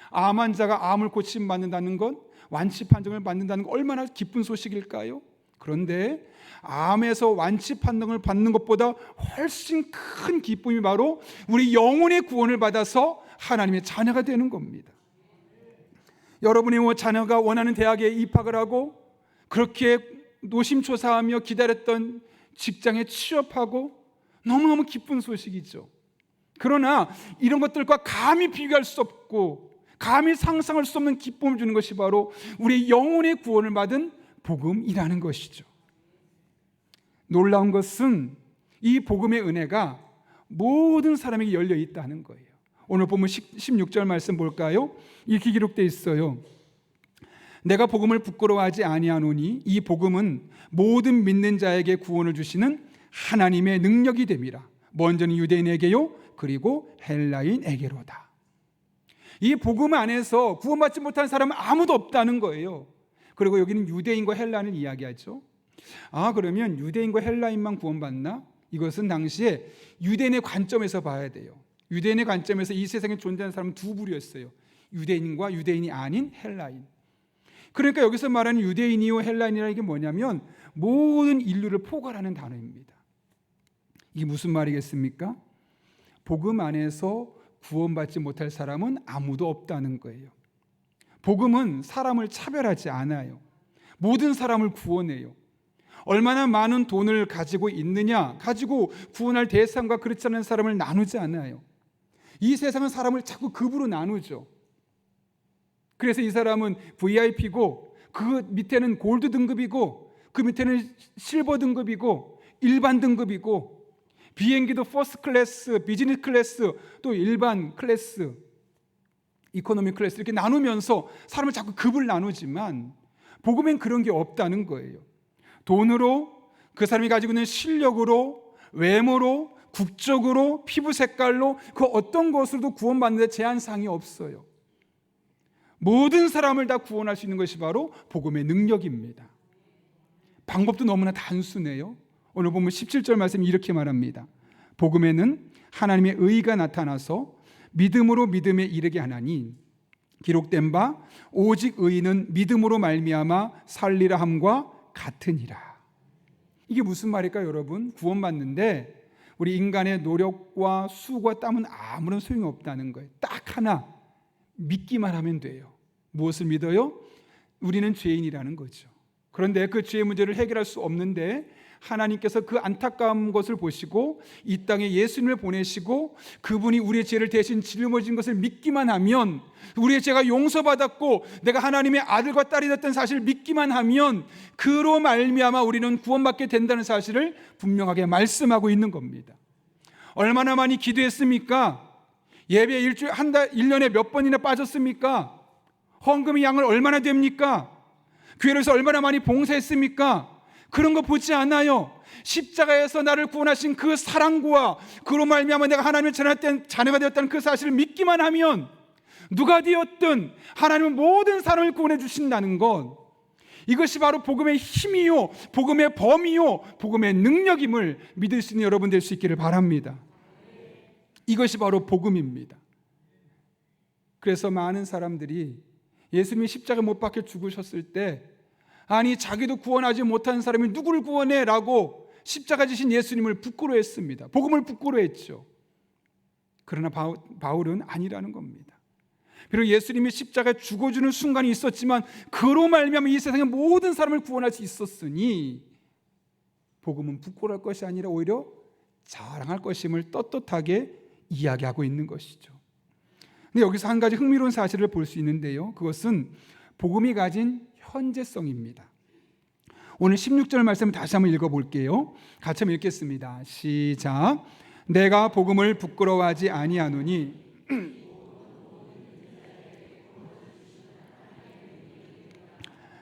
암 환자가 암을 고침 받는다는 것, 완치 판정을 받는다는 것, 얼마나 기쁜 소식일까요? 그런데 암에서 완치 판정을 받는 것보다 훨씬 큰 기쁨이 바로 우리 영혼의 구원을 받아서 하나님의 자녀가 되는 겁니다. 여러분의 자녀가 원하는 대학에 입학을 하고 그렇게 노심초사하며 기다렸던 직장에 취업하고 너무너무 기쁜 소식이죠. 그러나 이런 것들과 감히 비교할 수 없고 감히 상상할 수 없는 기쁨을 주는 것이 바로 우리 영혼의 구원을 받은 복음이라는 것이죠. 놀라운 것은 이 복음의 은혜가 모든 사람에게 열려 있다는 거예요. 오늘 보면 16절 말씀 볼까요? 이렇게 기록되어 있어요. 내가 복음을 부끄러워하지 아니하노니 이 복음은 모든 믿는 자에게 구원을 주시는 하나님의 능력이 됨이라. 먼저는 유대인에게요, 그리고 헬라인에게로다. 이 복음 안에서 구원받지 못한 사람은 아무도 없다는 거예요. 그리고 여기는 유대인과 헬라인을 이야기하죠. 그러면 유대인과 헬라인만 구원받나? 이것은 당시에 유대인의 관점에서 봐야 돼요. 유대인의 관점에서 이 세상에 존재하는 사람은 두 부류였어요. 유대인과 유대인이 아닌 헬라인. 그러니까 여기서 말하는 유대인이요 헬라인이라는 게 뭐냐면 모든 인류를 포괄하는 단어입니다. 이게 무슨 말이겠습니까? 복음 안에서 구원받지 못할 사람은 아무도 없다는 거예요. 복음은 사람을 차별하지 않아요. 모든 사람을 구원해요. 얼마나 많은 돈을 가지고 있느냐, 가지고 구원할 대상과 그렇지 않은 사람을 나누지 않아요. 이 세상은 사람을 자꾸 급으로 나누죠. 그래서 이 사람은 VIP고 그 밑에는 골드 등급이고 그 밑에는 실버 등급이고 일반 등급이고 비행기도 퍼스트 클래스, 비즈니스 클래스, 또 일반 클래스, 이코노미 클래스 이렇게 나누면서 사람을 자꾸 급을 나누지만 복음엔 그런 게 없다는 거예요. 돈으로, 그 사람이 가지고 있는 실력으로, 외모로, 국적으로, 피부 색깔로 그 어떤 것으로도 구원받는 데 제한사항이 없어요. 모든 사람을 다 구원할 수 있는 것이 바로 복음의 능력입니다. 방법도 너무나 단순해요. 오늘 보면 17절 말씀이 이렇게 말합니다. 복음에는 하나님의 의가 나타나서 믿음으로 믿음에 이르게 하나니 기록된 바 오직 의인은 믿음으로 말미암아 살리라 함과 같으니라. 이게 무슨 말일까요, 여러분? 구원받는데 우리 인간의 노력과 수고와 땀은 아무런 소용이 없다는 거예요. 딱 하나, 믿기만 하면 돼요. 무엇을 믿어요? 우리는 죄인이라는 거죠. 그런데 그 죄의 문제를 해결할 수 없는데 하나님께서 그 안타까운 것을 보시고 이 땅에 예수님을 보내시고 그분이 우리의 죄를 대신 짊어진 것을 믿기만 하면, 우리의 죄가 용서받았고 내가 하나님의 아들과 딸이 됐던 사실을 믿기만 하면 그로 말미암아 우리는 구원받게 된다는 사실을 분명하게 말씀하고 있는 겁니다. 얼마나 많이 기도했습니까? 예배 일주일, 한 달, 1년에 몇 번이나 빠졌습니까? 헌금의 양을 얼마나 됩니까? 교회에서 얼마나 많이 봉사했습니까? 그런 거 보지 않아요. 십자가에서 나를 구원하신 그 사랑과 그로 말미암아 내가 하나님의 자녀가 되었다는 그 사실을 믿기만 하면 누가 되었든 하나님은 모든 사람을 구원해 주신다는 것, 이것이 바로 복음의 힘이요, 복음의 범위요, 복음의 능력임을 믿을 수 있는 여러분 될 수 있기를 바랍니다. 이것이 바로 복음입니다. 그래서 많은 사람들이 예수님이 십자가 못 박혀 죽으셨을 때, 아니 자기도 구원하지 못한 사람이 누구를 구원해? 라고 십자가 지신 예수님을 부끄러워했습니다. 복음을 부끄러워했죠. 그러나 바울은 아니라는 겁니다. 비록 예수님이 십자가에 죽어주는 순간이 있었지만 그로 말미암아 이 세상의 모든 사람을 구원할 수 있었으니 복음은 부끄러울 것이 아니라 오히려 자랑할 것임을 떳떳하게 이야기하고 있는 것이죠. 근데 여기서 한 가지 흥미로운 사실을 볼 수 있는데요, 그것은 복음이 가진 현재성입니다. 오늘 16절 말씀을 다시 한번 읽어볼게요. 같이 한번 읽겠습니다. 시작. 내가 복음을 부끄러워하지 아니하노니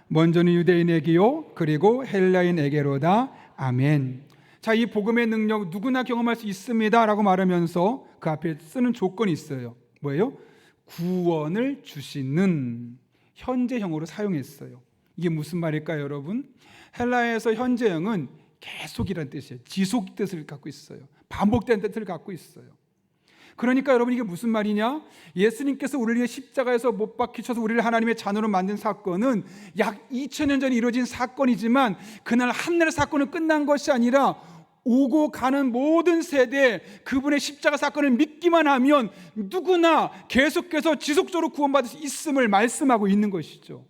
먼저는 유대인에게요 그리고 헬라인에게로다. 아멘. 자, 이 복음의 능력 누구나 경험할 수 있습니다 라고 말하면서 그 앞에 쓰는 조건이 있어요. 뭐예요? 구원을 주시는 현재형으로 사용했어요. 이게 무슨 말일까요, 여러분? 헬라에서 현재형은 계속이라는 뜻이에요. 지속 뜻을 갖고 있어요. 반복된 뜻을 갖고 있어요. 그러니까 여러분, 이게 무슨 말이냐? 예수님께서 우리를 위해 십자가에서 못 박히셔서 우리를 하나님의 자녀로 만든 사건은 약 2000년 전에 이루어진 사건이지만 그날 한날 사건은 끝난 것이 아니라 오고 가는 모든 세대 그분의 십자가 사건을 믿기만 하면 누구나 계속해서 지속적으로 구원받을 수 있음을 말씀하고 있는 것이죠.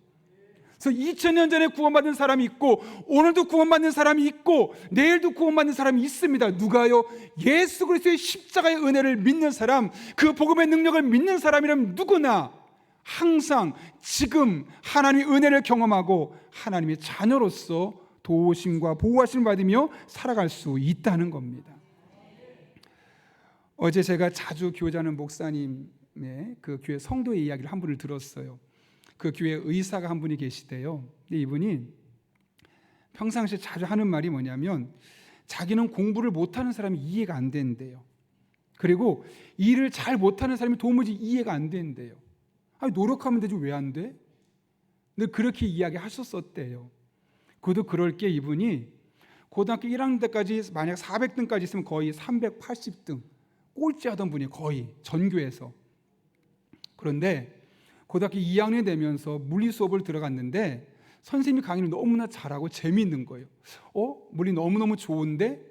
그래서 2000년 전에 구원받은 사람이 있고 오늘도 구원받는 사람이 있고 내일도 구원받는 사람이 있습니다. 누가요? 예수 그리스도의 십자가의 은혜를 믿는 사람, 그 복음의 능력을 믿는 사람이라면 누구나 항상 지금 하나님의 은혜를 경험하고 하나님의 자녀로서 도우심과 보호하심을 받으며 살아갈 수 있다는 겁니다. 어제 제가 자주 교제하는 목사님의 그 교회 성도의 이야기를 한 분을 들었어요. 그 교회 의사가 한 분이 계시대요. 근데 이분이 평상시에 자주 하는 말이 뭐냐면 자기는 공부를 못하는 사람이 이해가 안 된대요. 그리고 일을 잘 못하는 사람이 도무지 이해가 안 된대요. 아니, 노력하면 되지 왜 안 돼? 근데 그렇게 이야기하셨었대요. 그도 그럴 게 이분이 고등학교 1학년 때까지 만약 400등까지 있으면 거의 380등 꼴찌하던 분이 거의 전교에서. 그런데 고등학교 2학년 되면서 물리 수업을 들어갔는데 선생님이 강의를 너무나 잘하고 재미있는 거예요. 물리 너무너무 좋은데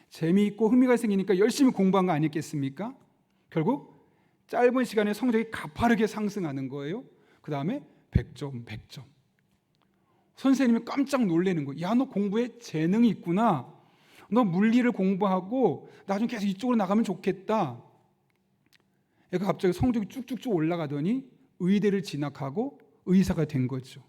재미있고 흥미가 생기니까 열심히 공부한 거 아니겠습니까? 결국 짧은 시간에 성적이 가파르게 상승하는 거예요. 그 다음에 100점, 100점. 선생님이 깜짝 놀라는 거예요. 야, 너 공부에 재능이 있구나. 너 물리를 공부하고 나중에 계속 이쪽으로 나가면 좋겠다. 애가 갑자기 성적이 쭉쭉쭉 올라가더니 의대를 진학하고 의사가 된 거죠.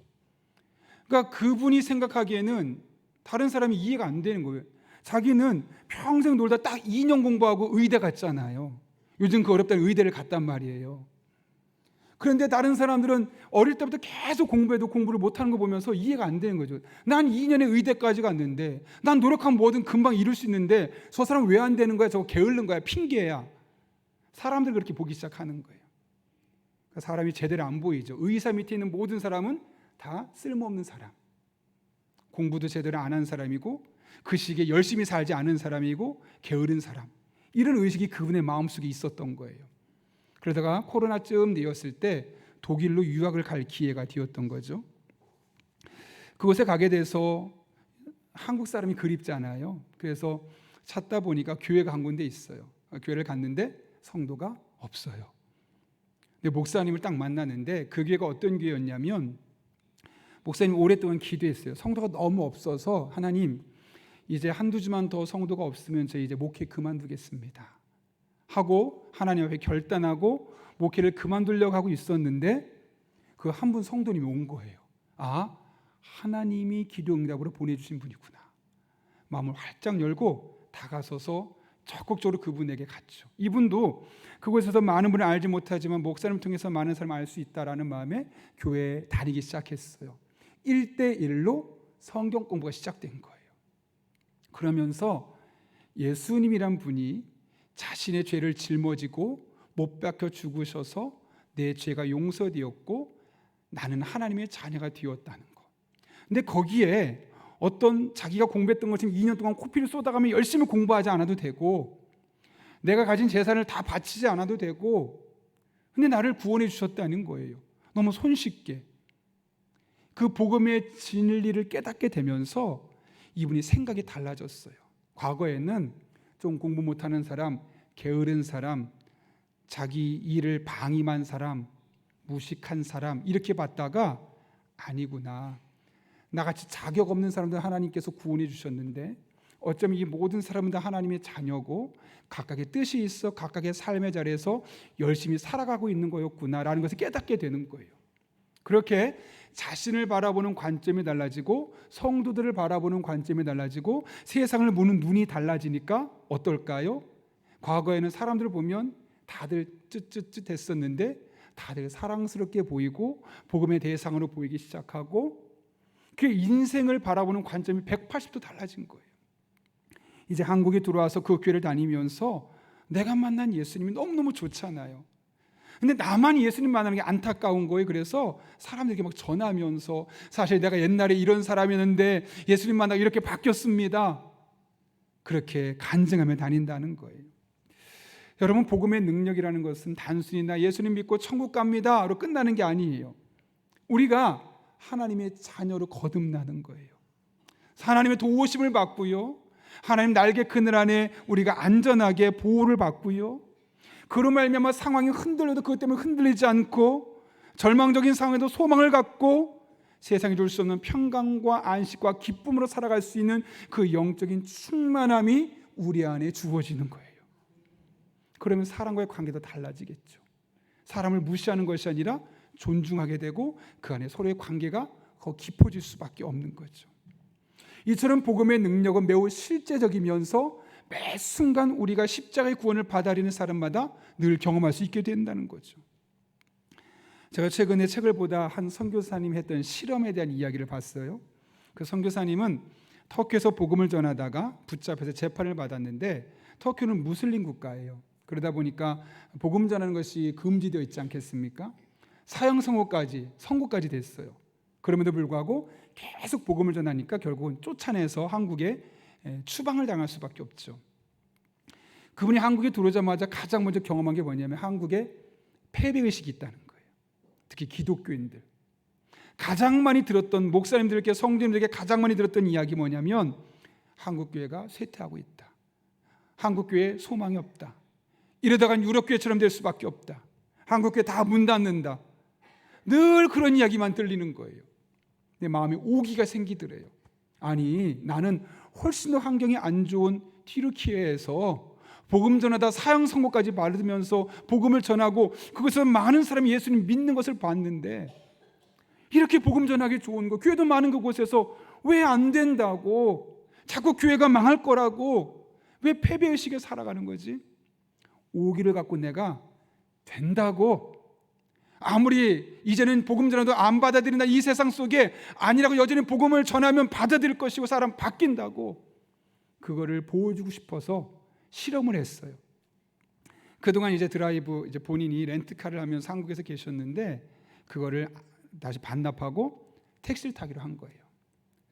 그러니까 그분이 생각하기에는 다른 사람이 이해가 안 되는 거예요. 자기는 평생 놀다 딱 2년 공부하고 의대 갔잖아요. 요즘 그 어렵다는 의대를 갔단 말이에요. 그런데 다른 사람들은 어릴 때부터 계속 공부해도 공부를 못하는 거 보면서 이해가 안 되는 거죠. 난 2년에 의대까지 갔는데, 난 노력하면 뭐든 금방 이룰 수 있는데 저 사람 왜 안 되는 거야? 저거 게으른 거야? 핑계야. 사람들 그렇게 보기 시작하는 거예요. 사람이 제대로 안 보이죠. 의사 밑에 있는 모든 사람은 다 쓸모없는 사람, 공부도 제대로 안 한 사람이고 그 시기에 열심히 살지 않은 사람이고 게으른 사람, 이런 의식이 그분의 마음속에 있었던 거예요. 그러다가 코로나쯤 되었을 때 독일로 유학을 갈 기회가 되었던 거죠. 그곳에 가게 돼서 한국 사람이 그립잖아요. 그래서 찾다 보니까 교회가 한 군데 있어요. 교회를 갔는데 성도가 없어요. 근데 목사님을 딱 만났는데 그 교회가 어떤 교회였냐면, 목사님이 오랫동안 기도했어요. 성도가 너무 없어서 하나님, 이제 한두 주만 더 성도가 없으면 저희 이제 목회 그만두겠습니다 하고 하나님 앞에 결단하고 목회를 그만두려고 하고 있었는데 그 한 분 성도님이 온 거예요. 아, 하나님이 기도 응답으로 보내주신 분이구나. 마음을 활짝 열고 다가서서 적극적으로 그분에게 갔죠. 이분도 그곳에서 많은 분을 알지 못하지만 목사님을 통해서 많은 사람을 알 수 있다라는 마음에 교회에 다니기 시작했어요. 1대1로 성경 공부가 시작된 거예요. 그러면서 예수님이란 분이 자신의 죄를 짊어지고 못 박혀 죽으셔서 내 죄가 용서되었고 나는 하나님의 자녀가 되었다는 거. 근데 거기에 어떤 자기가 공부했던 것처럼 2년 동안 코피를 쏟아가며 열심히 공부하지 않아도 되고 내가 가진 재산을 다 바치지 않아도 되고, 근데 나를 구원해 주셨다는 거예요. 너무 손쉽게. 그 복음의 진리를 깨닫게 되면서 이분이 생각이 달라졌어요. 과거에는 좀 공부 못하는 사람, 게으른 사람, 자기 일을 방임한 사람, 무식한 사람 이렇게 봤다가 아니구나, 나같이 자격 없는 사람들 하나님께서 구원해 주셨는데 어쩌면 이 모든 사람은 다 하나님의 자녀고 각각의 뜻이 있어 각각의 삶의 자리에서 열심히 살아가고 있는 거였구나라는 것을 깨닫게 되는 거예요. 그렇게 자신을 바라보는 관점이 달라지고 성도들을 바라보는 관점이 달라지고 세상을 보는 눈이 달라지니까 어떨까요? 과거에는 사람들을 보면 다들 쯧쯧쯧 했었는데 다들 사랑스럽게 보이고 복음의 대상으로 보이기 시작하고 그 인생을 바라보는 관점이 180도 달라진 거예요. 이제 한국에 들어와서 그 교회를 다니면서 내가 만난 예수님이 너무너무 좋잖아요. 근데 나만 예수님 만나는 게 안타까운 거예요. 그래서 사람들에게 막 전하면서 사실 내가 옛날에 이런 사람이었는데 예수님 만나고 이렇게 바뀌었습니다, 그렇게 간증하며 다닌다는 거예요. 여러분, 복음의 능력이라는 것은 단순히 나 예수님 믿고 천국 갑니다로 끝나는 게 아니에요. 우리가 하나님의 자녀로 거듭나는 거예요. 하나님의 도우심을 받고요, 하나님 날개 그늘 안에 우리가 안전하게 보호를 받고요, 그로 말미암아 상황이 흔들려도 그것 때문에 흔들리지 않고 절망적인 상황에도 소망을 갖고 세상이 줄 수 없는 평강과 안식과 기쁨으로 살아갈 수 있는 그 영적인 충만함이 우리 안에 주어지는 거예요. 그러면 사람과의 관계도 달라지겠죠. 사람을 무시하는 것이 아니라 존중하게 되고 그 안에 서로의 관계가 더 깊어질 수밖에 없는 거죠. 이처럼 복음의 능력은 매우 실제적이면서 매 순간 우리가 십자가의 구원을 받아들이는 사람마다 늘 경험할 수 있게 된다는 거죠. 제가 최근에 책을 보다 한 선교사님이 했던 실험에 대한 이야기를 봤어요. 그 선교사님은 터키에서 복음을 전하다가 붙잡혀서 재판을 받았는데, 터키는 무슬림 국가예요. 그러다 보니까 복음 전하는 것이 금지되어 있지 않겠습니까? 사형 선고까지 됐어요. 그럼에도 불구하고 계속 복음을 전하니까 결국은 쫓아내서 한국에 추방을 당할 수밖에 없죠. 그분이 한국에 들어오자마자 가장 먼저 경험한 게 뭐냐면 한국에 패배의식이 있다는 거예요. 특히 기독교인들. 가장 많이 들었던, 목사님들께 성도님들에게 가장 많이 들었던 이야기 뭐냐면 한국교회가 쇠퇴하고 있다, 한국교회에 소망이 없다, 이러다간 유럽교회처럼 될 수밖에 없다, 한국교회 다 문 닫는다, 늘 그런 이야기만 들리는 거예요. 내 마음에 오기가 생기더래요. 아니, 나는 훨씬 더 환경이 안 좋은 튀르키예에서 복음 전하다 사형 선고까지 받으면서 복음을 전하고 그것에서 많은 사람이 예수님 믿는 것을 봤는데, 이렇게 복음 전하기 좋은 거, 교회도 많은 그곳에서 왜 안 된다고 자꾸 교회가 망할 거라고 왜 패배의식에 살아가는 거지? 오기를 갖고 내가 된다고, 아무리 이제는 복음 전해도 안 받아들인다 이 세상 속에 아니라고 여전히 복음을 전하면 받아들일 것이고 사람 바뀐다고, 그거를 보여주고 싶어서 실험을 했어요. 그동안 이제 드라이브, 이제 본인이 렌트카를 하면서 한국에서 계셨는데 그거를 다시 반납하고 택시를 타기로 한 거예요.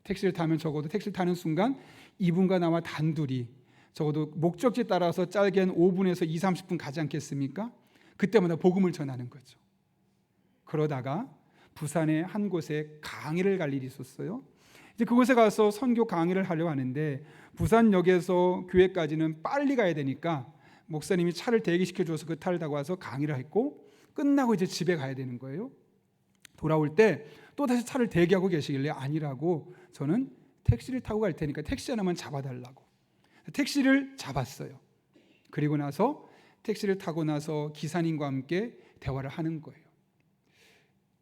택시를 타면 적어도 택시를 타는 순간 이분과 나와 단둘이 적어도 목적지에 따라서 짧게는 5분에서 2, 30분 가지 않겠습니까? 그때마다 복음을 전하는 거죠. 그러다가 부산의 한 곳에 강의를 갈 일이 있었어요. 이제 그곳에 가서 선교 강의를 하려고 하는데 부산역에서 교회까지는 빨리 가야 되니까 목사님이 차를 대기시켜 줘서 그 차를 타고 와서 강의를 했고, 끝나고 이제 집에 가야 되는 거예요. 돌아올 때 또 다시 차를 대기하고 계시길래 아니라고, 저는 택시를 타고 갈 테니까 택시 하나만 잡아달라고 택시를 잡았어요. 그리고 나서 택시를 타고 나서 기사님과 함께 대화를 하는 거예요.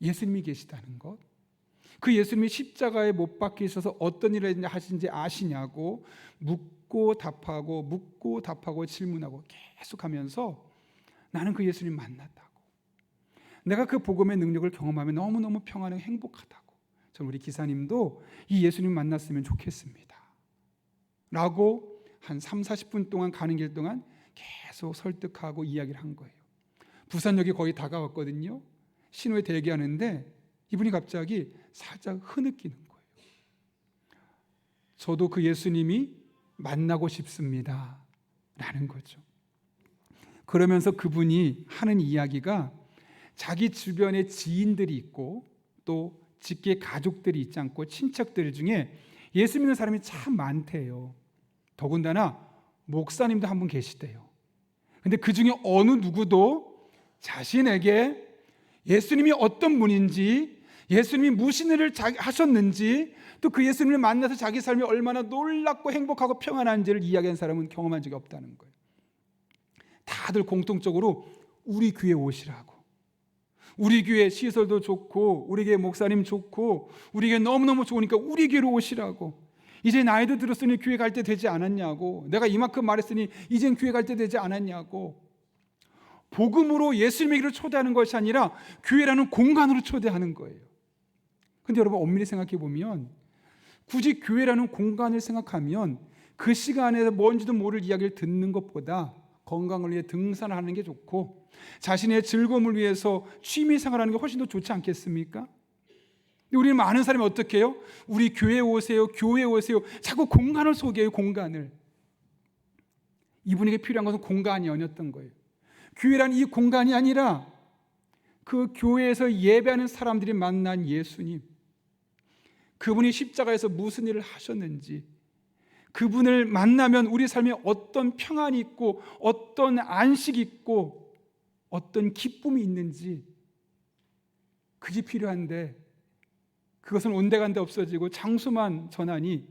예수님이 계시다는 것, 그 예수님이 십자가에 못 박히셔서 어떤 일을 하신지 아시냐고 묻고 답하고 질문하고 계속하면서 나는 그 예수님 만났다고, 내가 그 복음의 능력을 경험하면 너무너무 평안하고 행복하다고, 저는 우리 기사님도 이 예수님 만났으면 좋겠습니다 라고 한 3, 40분 동안 가는 길 동안 계속 설득하고 이야기를 한 거예요. 부산역이 거의 다가왔거든요. 신호에 대기하는데 이분이 갑자기 살짝 흐느끼는 거예요. 저도 그 예수님이 만나고 싶습니다 라는 거죠. 그러면서 그분이 하는 이야기가 자기 주변에 지인들이 있고 또 직계 가족들이 있지 않고 친척들 중에 예수 믿는 사람이 참 많대요. 더군다나 목사님도 한 분 계시대요. 근데 그 중에 어느 누구도 자신에게 예수님이 어떤 분인지, 예수님이 무슨 일을 하셨는지, 또 그 예수님을 만나서 자기 삶이 얼마나 놀랍고 행복하고 평안한지를 이야기한 사람은 경험한 적이 없다는 거예요. 다들 공통적으로 우리 교회 오시라고, 우리 교회 시설도 좋고 우리 교회 목사님 좋고 우리 교회 너무너무 좋으니까 우리 교회로 오시라고, 이제 나이도 들었으니 교회 갈 때 되지 않았냐고, 내가 이만큼 말했으니 이젠 교회 갈 때 되지 않았냐고, 복음으로 예수님에게로 초대하는 것이 아니라 교회라는 공간으로 초대하는 거예요. 근데 여러분 엄밀히 생각해 보면 굳이 교회라는 공간을 생각하면 그 시간에 뭔지도 모를 이야기를 듣는 것보다 건강을 위해 등산을 하는 게 좋고 자신의 즐거움을 위해서 취미생활하는 게 훨씬 더 좋지 않겠습니까? 우리는 많은 사람이 어떻게 해요? 우리 교회 오세요, 교회 오세요, 자꾸 공간을 소개해요. 공간을. 이분에게 필요한 것은 공간이 아니었던 거예요. 교회란 이 공간이 아니라 그 교회에서 예배하는 사람들이 만난 예수님, 그분이 십자가에서 무슨 일을 하셨는지, 그분을 만나면 우리 삶에 어떤 평안이 있고 어떤 안식이 있고 어떤 기쁨이 있는지, 그게 필요한데 그것은 온데간데 없어지고 장소만 전하니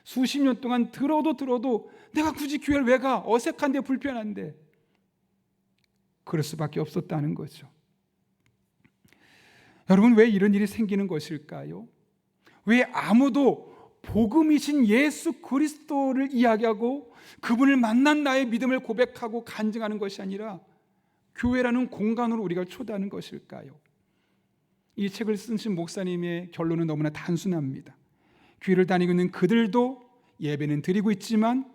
수십 년 동안 들어도 내가 굳이 교회를 왜 가? 어색한데 불편한데. 그럴 수밖에 없었다는 거죠. 여러분, 왜 이런 일이 생기는 것일까요? 왜 아무도 복음이신 예수 그리스도를 이야기하고 그분을 만난 나의 믿음을 고백하고 간증하는 것이 아니라 교회라는 공간으로 우리가 초대하는 것일까요? 이 책을 쓰신 목사님의 결론은 너무나 단순합니다. 교회를 다니고 있는 그들도 예배는 드리고 있지만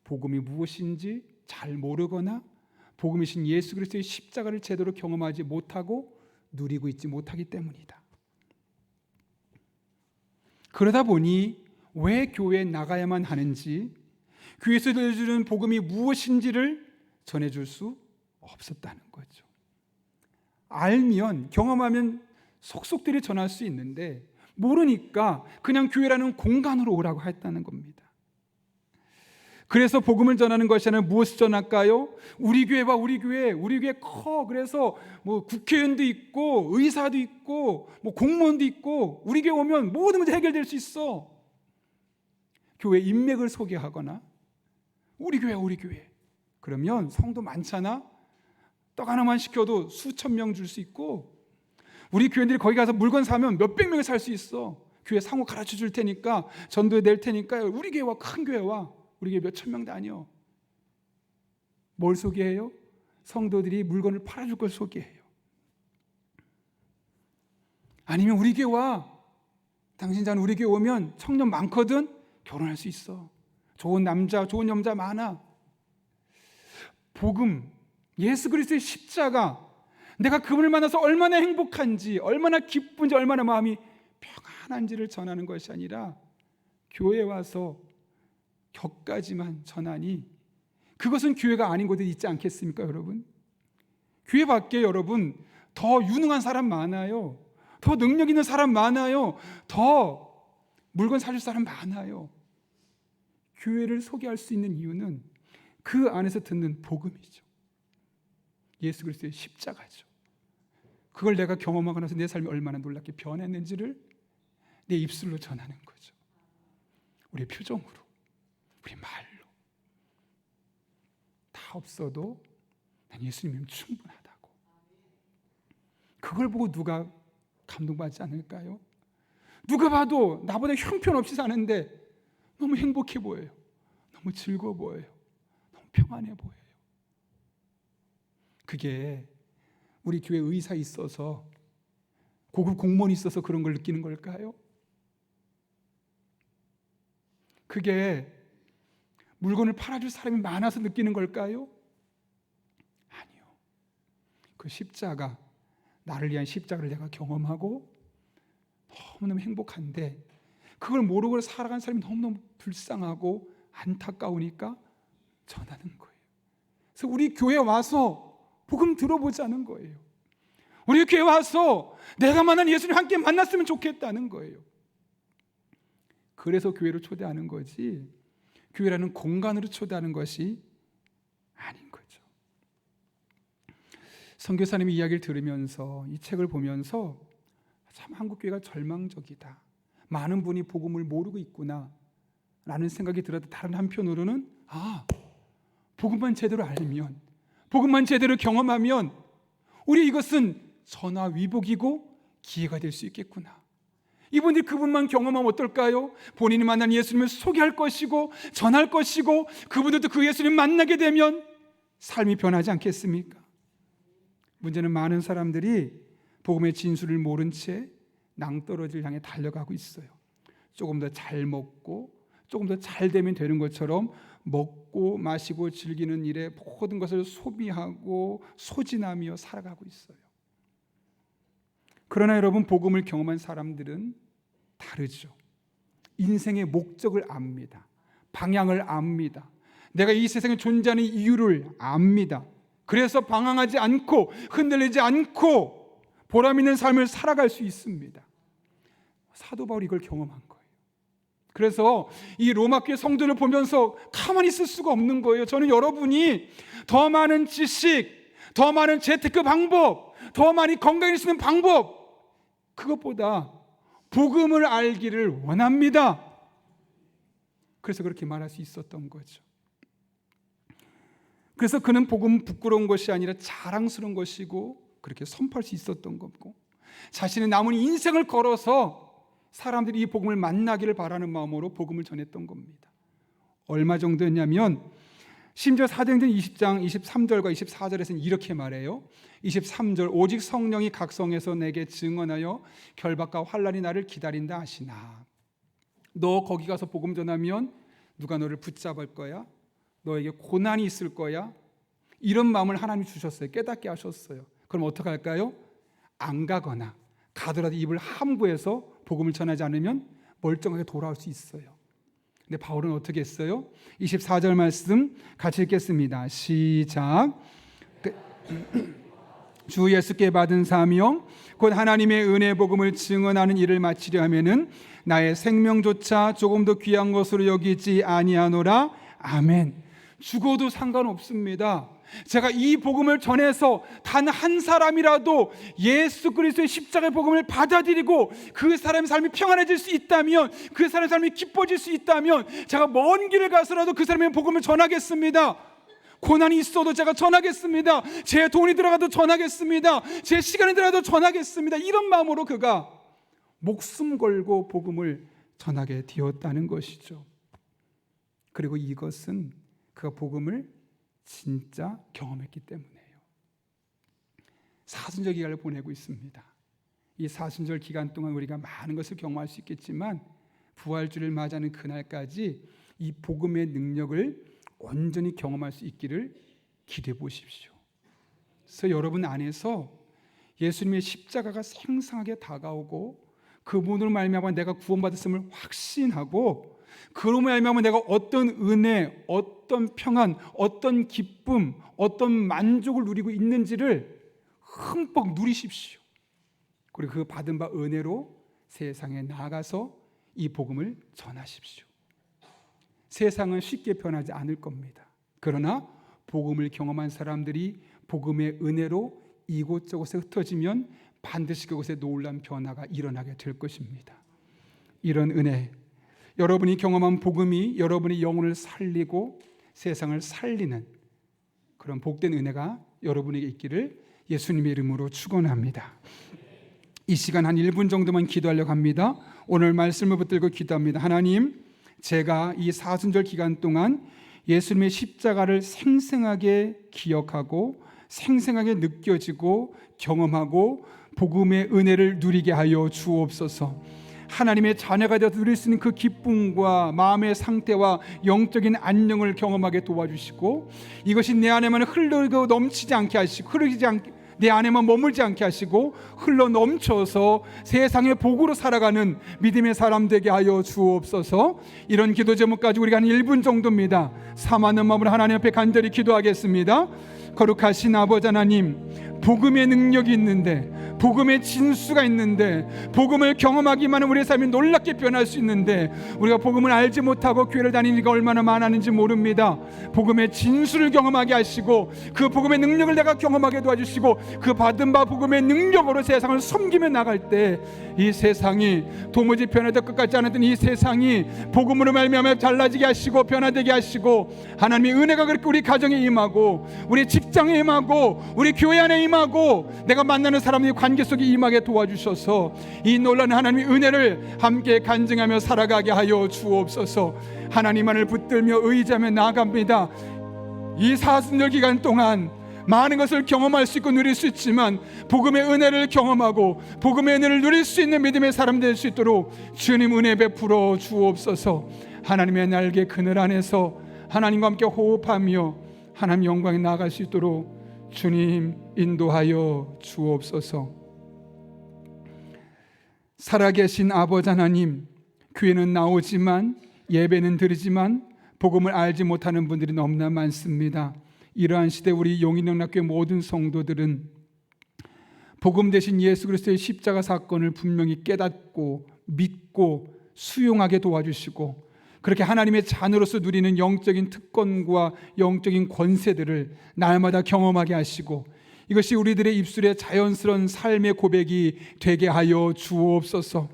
복음이 무엇인지 잘 모르거나 복음이신 예수 그리스도의 십자가를 제대로 경험하지 못하고 누리고 있지 못하기 때문이다. 그러다 보니 왜 교회에 나가야만 하는지, 교회에서 들려주는 복음이 무엇인지를 전해줄 수 없었다는 거죠. 알면, 경험하면 속속들이 전할 수 있는데 모르니까 그냥 교회라는 공간으로 오라고 했다는 겁니다. 그래서 복음을 전하는 것이 아니라 무엇을 전할까요? 우리 교회 봐, 우리 교회 커. 그래서 뭐 국회의원도 있고 의사도 있고 뭐 공무원도 있고 우리 교회 오면 모든 문제 해결될 수 있어. 교회 인맥을 소개하거나 우리 교회 그러면 성도 많잖아. 떡 하나만 시켜도 수천 명 줄 수 있고 우리 교회들이 거기 가서 물건 사면 몇백 명이 살 수 있어. 교회 상호 가르쳐 줄 테니까 전도해 낼 테니까 우리 교회와 큰 교회와 우리 교회 몇천 명 다녀. 뭘 소개해요? 성도들이 물건을 팔아줄 걸 소개해요. 아니면 우리 교회와 당신 자는 우리 교회 오면 청년 많거든. 결혼할 수 있어. 좋은 남자, 좋은 여자 많아. 복음, 예수 그리스도의 십자가, 내가 그분을 만나서 얼마나 행복한지, 얼마나 기쁜지, 얼마나 마음이 평안한지를 전하는 것이 아니라 교회에 와서 격까지만 전하니 그것은 교회가 아닌 곳에 있지 않겠습니까, 여러분? 교회 밖에 여러분 더 유능한 사람 많아요. 더 능력 있는 사람 많아요. 더 물건 사줄 사람 많아요. 교회를 소개할 수 있는 이유는 그 안에서 듣는 복음이죠. 예수 그리스도의 십자가죠. 그걸 내가 경험하고 나서 내 삶이 얼마나 놀랍게 변했는지를 내 입술로 전하는 거죠. 우리 표정으로, 우리 말로. 다 없어도 난 예수님이면 충분하다고. 그걸 보고 누가 감동받지 않을까요? 누가 봐도 나보다 형편없이 사는데 너무 행복해 보여요. 너무 즐거워 보여요. 너무 평안해 보여요. 그게 우리 교회 의사 있어서, 고급 공무원이 있어서 그런 걸 느끼는 걸까요? 그게 물건을 팔아줄 사람이 많아서 느끼는 걸까요? 아니요. 그 십자가, 나를 위한 십자가를 내가 경험하고 너무너무 행복한데 그걸 모르고 살아간 사람이 너무너무 불쌍하고 안타까우니까 전하는 거예요. 그래서 우리 교회 와서 복음 들어보자는 거예요. 우리 교회 와서 내가 만난 예수님 함께 만났으면 좋겠다는 거예요. 그래서 교회로 초대하는 거지, 교회라는 공간으로 초대하는 것이 아닌 거죠. 선교사님의 이야기를 들으면서, 이 책을 보면서 참 한국교회가 절망적이다, 많은 분이 복음을 모르고 있구나 라는 생각이 들어도, 다른 한편으로는 복음만 제대로 알면, 복음만 제대로 경험하면 우리 이것은 전화위복이고 기회가 될 수 있겠구나. 이분들이 그분만 경험하면 어떨까요? 본인이 만난 예수님을 소개할 것이고 전할 것이고 그분들도 그 예수님 만나게 되면 삶이 변하지 않겠습니까? 문제는 많은 사람들이 복음의 진수를 모른 채 낭떠러지를 향해 달려가고 있어요. 조금 더 잘 먹고 조금 더 잘 되면 되는 것처럼 먹고 마시고 즐기는 일에 모든 것을 소비하고 소진하며 살아가고 있어요. 그러나 여러분, 복음을 경험한 사람들은 다르죠. 인생의 목적을 압니다. 방향을 압니다. 내가 이 세상에 존재하는 이유를 압니다. 그래서 방황하지 않고 흔들리지 않고 보람 있는 삶을 살아갈 수 있습니다. 사도 바울이 이걸 경험한 거예요. 그래서 이 로마교회 성도를 보면서 가만히 있을 수가 없는 거예요. 저는 여러분이 더 많은 지식, 더 많은 재테크 방법, 더 많이 건강해질 수 있는 방법, 그것보다 복음을 알기를 원합니다. 그래서 그렇게 말할 수 있었던 거죠. 그래서 그는 복음 부끄러운 것이 아니라 자랑스러운 것이고 그렇게 선포할 수 있었던 거고, 자신의 남은 인생을 걸어서 사람들이 이 복음을 만나기를 바라는 마음으로 복음을 전했던 겁니다. 얼마 정도였냐면 심지어 사도행전 20장 23절과 24절에서는 이렇게 말해요. 23절, 오직 성령이 각성해서 내게 증언하여 결박과 환난이 나를 기다린다 하시나. 너 거기 가서 복음 전하면 누가 너를 붙잡을 거야? 너에게 고난이 있을 거야? 이런 마음을 하나님 주셨어요. 깨닫게 하셨어요. 그럼 어떻게 할까요? 안 가거나 가더라도 입을 함부해서 복음을 전하지 않으면 멀쩡하게 돌아올 수 있어요. 근데 바울은 어떻게 했어요? 24절 말씀 같이 읽겠습니다. 시작. 주 예수께 받은 사명 곧 하나님의 은혜 복음을 증언하는 일을 마치려 하면은 나의 생명조차 조금 더 귀한 것으로 여기지 아니하노라. 아멘. 죽어도 상관없습니다. 제가 이 복음을 전해서 단 한 사람이라도 예수 그리스도의 십자가의 복음을 받아들이고 그 사람의 삶이 평안해질 수 있다면, 그 사람의 삶이 기뻐질 수 있다면 제가 먼 길을 가서라도 그 사람의 복음을 전하겠습니다. 고난이 있어도 제가 전하겠습니다. 제 돈이 들어가도 전하겠습니다. 제 시간이 들어가도 전하겠습니다. 이런 마음으로 그가 목숨 걸고 복음을 전하게 되었다는 것이죠. 그리고 이것은 그가 복음을 진짜 경험했기 때문이에요. 사순절 기간을 보내고 있습니다. 이 사순절 기간 동안 우리가 많은 것을 경험할 수 있겠지만 부활주를 맞이하는 그날까지 이 복음의 능력을 온전히 경험할 수 있기를 기대해 보십시오. 그래서 여러분 안에서 예수님의 십자가가 생생하게 다가오고 그분으로 말미암아 내가 구원받았음을 확신하고 그로 말미암아 내가 어떤 은혜, 어떤 평안, 어떤 기쁨, 어떤 만족을 누리고 있는지를 흠뻑 누리십시오. 그리고 그 받은 바 은혜로 세상에 나가서 이 복음을 전하십시오. 세상은 쉽게 변하지 않을 겁니다. 그러나 복음을 경험한 사람들이 복음의 은혜로 이곳저곳에 흩어지면 반드시 그곳에 놀라운 변화가 일어나게 될 것입니다. 이런 은혜, 여러분이 경험한 복음이 여러분의 영혼을 살리고 세상을 살리는 그런 복된 은혜가 여러분에게 있기를 예수님의 이름으로 축원합니다. 이 시간 한 1분 정도만 기도하려고 합니다. 오늘 말씀을 붙들고 기도합니다. 하나님, 제가 이 사순절 기간 동안 예수님의 십자가를 생생하게 기억하고 생생하게 느껴지고 경험하고 복음의 은혜를 누리게 하여 주옵소서. 하나님의 자녀가 되어 누릴 수 있는 그 기쁨과 마음의 상태와 영적인 안녕을 경험하게 도와주시고 이것이 내 안에만 흘러고 넘치지 않게 하시고 내 안에만 머물지 않게 하시고 흘러 넘쳐서 세상의 복으로 살아가는 믿음의 사람 되게 하여 주옵소서. 이런 기도 제목 가지고 우리가 한 1분 정도입니다. 사모하는 마음으로 하나님 앞에 간절히 기도하겠습니다. 거룩하신 아버지 하나님, 복음의 능력이 있는데, 복음의 진수가 있는데, 복음을 경험하기만 하면 우리의 삶이 놀랍게 변할 수 있는데 우리가 복음을 알지 못하고 교회를 다니는 게 얼마나 많았는지 모릅니다. 복음의 진수를 경험하게 하시고 그 복음의 능력을 내가 경험하게 도와주시고 그 받은 바 복음의 능력으로 세상을 섬기며 나갈 때 이 세상이 도무지 변화될 것 같지 않았던 이 세상이 복음으로 말미암아 달라지게 하시고 변화되게 하시고 하나님의 은혜가 그렇게 우리 가정에 임하고 우리 직장에 임하고 우리 교회 안에 임하고 내가 만나는 사람들의 관계 속에 임하게 도와주셔서 이 놀라운 하나님의 은혜를 함께 간증하며 살아가게 하여 주옵소서. 하나님만을 붙들며 의지하며 나아갑니다. 이 사순절 기간 동안 많은 것을 경험할 수 있고 누릴 수 있지만 복음의 은혜를 경험하고 복음의 은혜를 누릴 수 있는 믿음의 사람 될 수 있도록 주님 은혜 베풀어 주옵소서. 하나님의 날개 그늘 안에서 하나님과 함께 호흡하며 하나님 영광에 나아갈 수 있도록 주님 인도하여 주옵소서. 살아계신 아버지 하나님, 교회는 나오지만 예배는 드리지만 복음을 알지 못하는 분들이 너무나 많습니다. 이러한 시대 우리 용인영락교회 모든 성도들은 복음 대신 예수 그리스도의 십자가 사건을 분명히 깨닫고 믿고 수용하게 도와주시고 그렇게 하나님의 자녀로서 누리는 영적인 특권과 영적인 권세들을 날마다 경험하게 하시고 이것이 우리들의 입술에 자연스러운 삶의 고백이 되게 하여 주옵소서.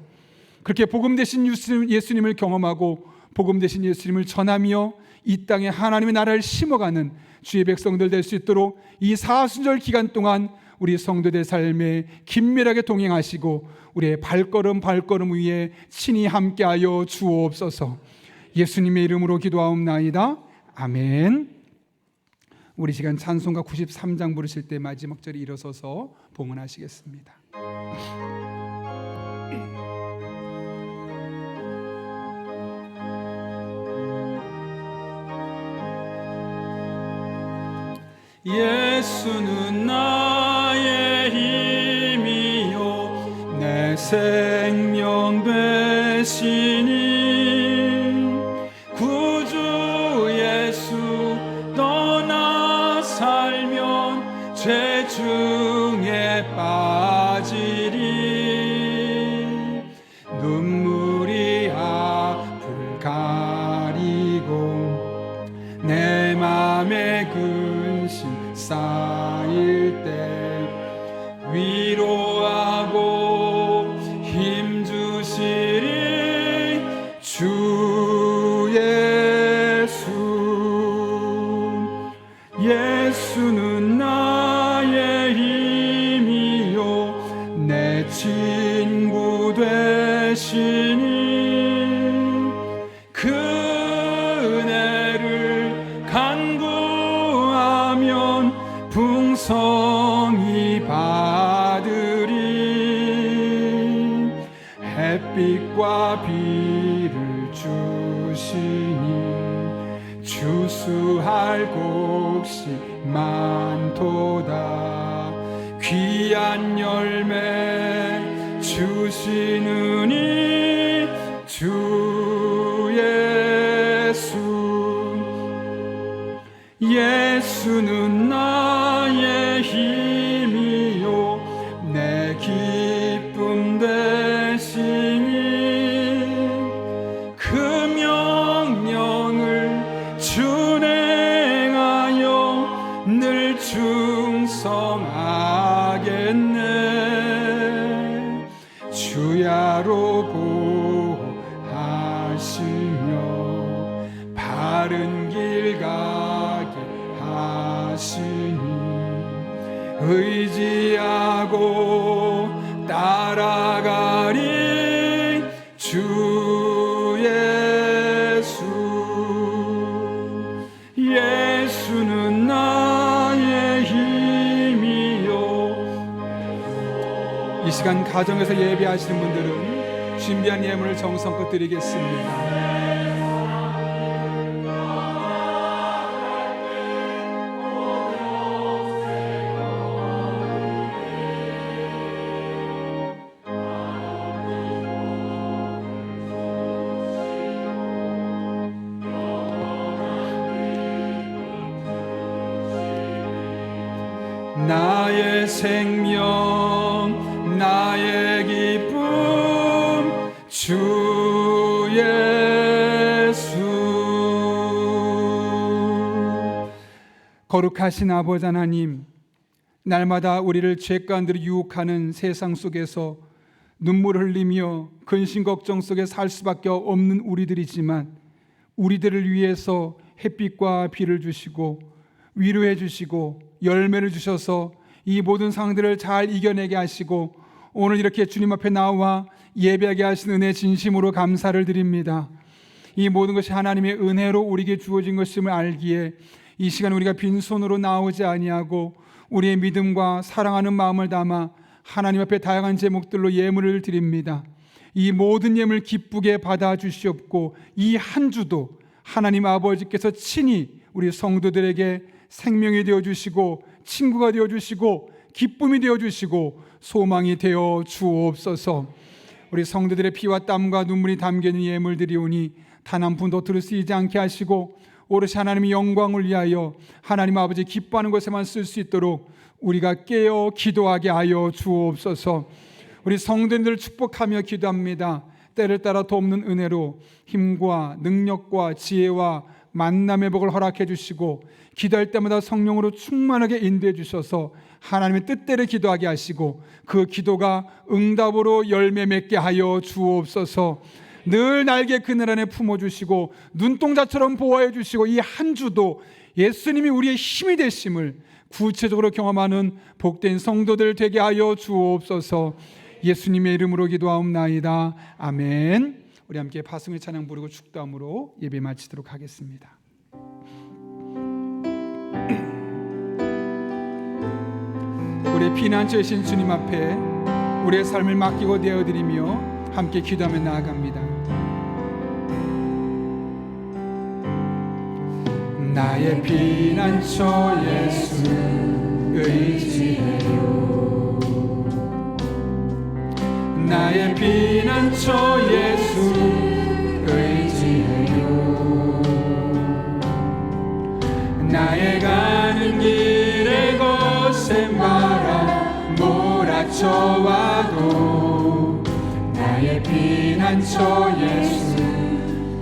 그렇게 복음 대신 예수님을 경험하고 복음 대신 예수님을 전하며 이 땅에 하나님의 나라를 심어가는 주의 백성들 될 수 있도록 이 사순절 기간 동안 우리 성도들 삶에 긴밀하게 동행하시고 우리의 발걸음 위에 친히 함께하여 주옵소서. 예수님의 이름으로 기도하옵나이다. 아멘. 우리 시간 찬송가 93장 부르실 때 마지막 절에 일어서서 봉헌하시겠습니다. 예수는 나의 힘이요 내 생명 되시니 구주 예수 떠나 살면 죄 중에 빠지리 눈물이 앞을 가리고 내 맘에 근심 쌓일 때 위로하고 힘주시리 주 햇빛과 비를 주시니 주수할 곳이 많도다. 귀한 열매 주시느니 주 예수는 나의 힘이요 내 기쁨 되시니 그 명령을 준행하여 늘 충성하겠네. 주야로 보호하시며 바른 길 가게 하시니 의지하고 따라가리 주 예수는 나의 힘이요. 이 시간 가정에서 예배하시는 분들은 준비한 예물을 정성껏 드리겠습니다. 나의 생명 나의 기쁨 주 예수. 거룩하신 아버지 하나님, 날마다 우리를 죄 가운데로 유혹하는 세상 속에서 눈물을 흘리며 근심 걱정 속에 살 수밖에 없는 우리들이지만 우리들을 위해서 햇빛과 비를 주시고 위로해 주시고 열매를 주셔서 이 모든 상황들을 잘 이겨내게 하시고 오늘 이렇게 주님 앞에 나와 예배하게 하신 은혜 진심으로 감사를 드립니다. 이 모든 것이 하나님의 은혜로 우리에게 주어진 것임을 알기에 이 시간 우리가 빈손으로 나오지 아니하고 우리의 믿음과 사랑하는 마음을 담아 하나님 앞에 다양한 제목들로 예물을 드립니다. 이 모든 예물 기쁘게 받아주시옵고 이 한 주도 하나님 아버지께서 친히 우리 성도들에게 생명이 되어주시고 친구가 되어주시고 기쁨이 되어주시고 소망이 되어 주옵소서. 우리 성도들의 피와 땀과 눈물이 담겨있는 예물들이오니 단 한 푼도 들을 수 있지 않게 하시고 오롯이 하나님의 영광을 위하여 하나님 아버지 기뻐하는 것에만 쓸 수 있도록 우리가 깨어 기도하게 하여 주옵소서. 우리 성도님들을 축복하며 기도합니다. 때를 따라 돕는 은혜로 힘과 능력과 지혜와 만남의 복을 허락해 주시고 기도할 때마다 성령으로 충만하게 인도해 주셔서 하나님의 뜻대로 기도하게 하시고 그 기도가 응답으로 열매 맺게 하여 주옵소서. 늘 날개 그늘 안에 품어주시고 눈동자처럼 보호해 주시고 이 한 주도 예수님이 우리의 힘이 되심을 구체적으로 경험하는 복된 성도들 되게 하여 주옵소서. 예수님의 이름으로 기도하옵나이다. 아멘. 우리 함께 파송의 찬양 부르고 축도함으로 예배 마치도록 하겠습니다. 우리 피난처이신 주님 앞에 우리의 삶을 맡기고 내어드리며 함께 기도하며 나아갑니다. 나의 피난처 예수 의지해요. 나의 피난처 예수 의지해요. 나의 가는 길에 거센 바람 몰아쳐와도 나의 피난처 예수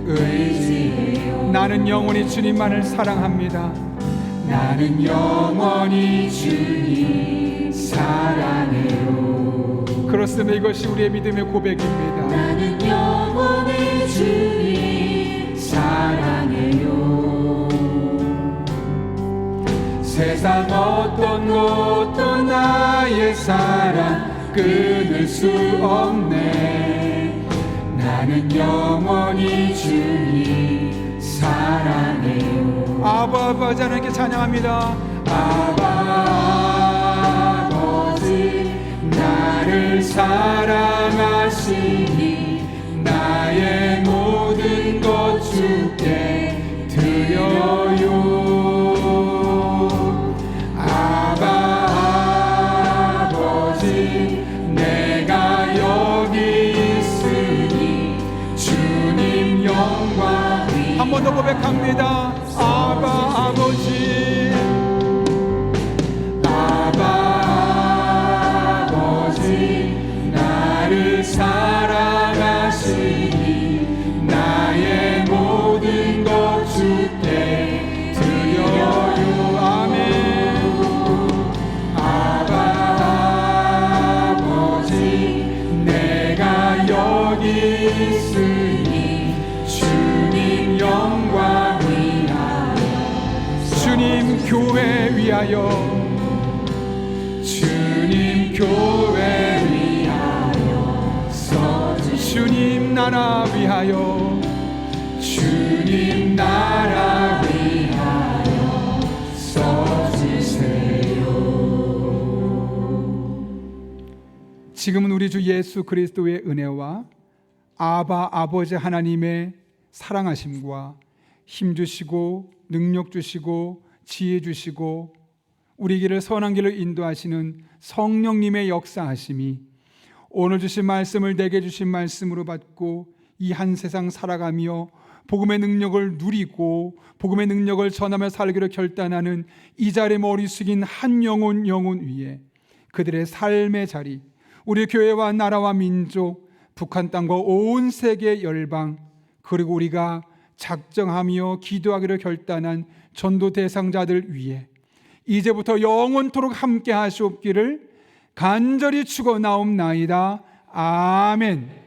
의지해요. 나는 영원히 주님만을 사랑합니다. 나는 영원히 주님 사랑해요. 그렇습니다. 이것이 우리의 믿음의 고백입니다. 나는 영원히 주님 사랑해요. 세상 어떤 것도 나의 사랑 끊을 수 없네. 나는 영원히 주님 사랑해요. 아바 아버지 하나님께 찬양합니다. 아바 아버지 나 나를 사랑하시니 나의 모든 것 주께 드려요. 아바 아버지 내가 여기 있으니 주님 영광. 한 번 더 고백합니다. 아바 아버지 아바 아버지 나를 사랑하시니 나의 모든 것 주께 드려요. 아멘. 아바 아버지 내가 여기 있으니 주님 영광 위하여 주님 교회 위하여 주님 교회 위하여 주님 나라 위하여 주님 나라 위하여 써주세요. 지금은 우리 주 예수 그리스도의 은혜와 아바 아버지 하나님의 사랑하심과 힘 주시고 능력 주시고 지혜 주시고 우리 길을 선한 길을 인도하시는 성령님의 역사하심이 오늘 주신 말씀을 내게 주신 말씀으로 받고 이 한 세상 살아가며 복음의 능력을 누리고 복음의 능력을 전하며 살기로 결단하는 이 자리에 머리 숙인 한 영혼 위에 그들의 삶의 자리, 우리 교회와 나라와 민족, 북한 땅과 온 세계 열방, 그리고 우리가 작정하며 기도하기로 결단한 전도 대상자들 위에 이제부터 영원토록 함께 하시옵기를 간절히 축원하옵나이다. 아멘.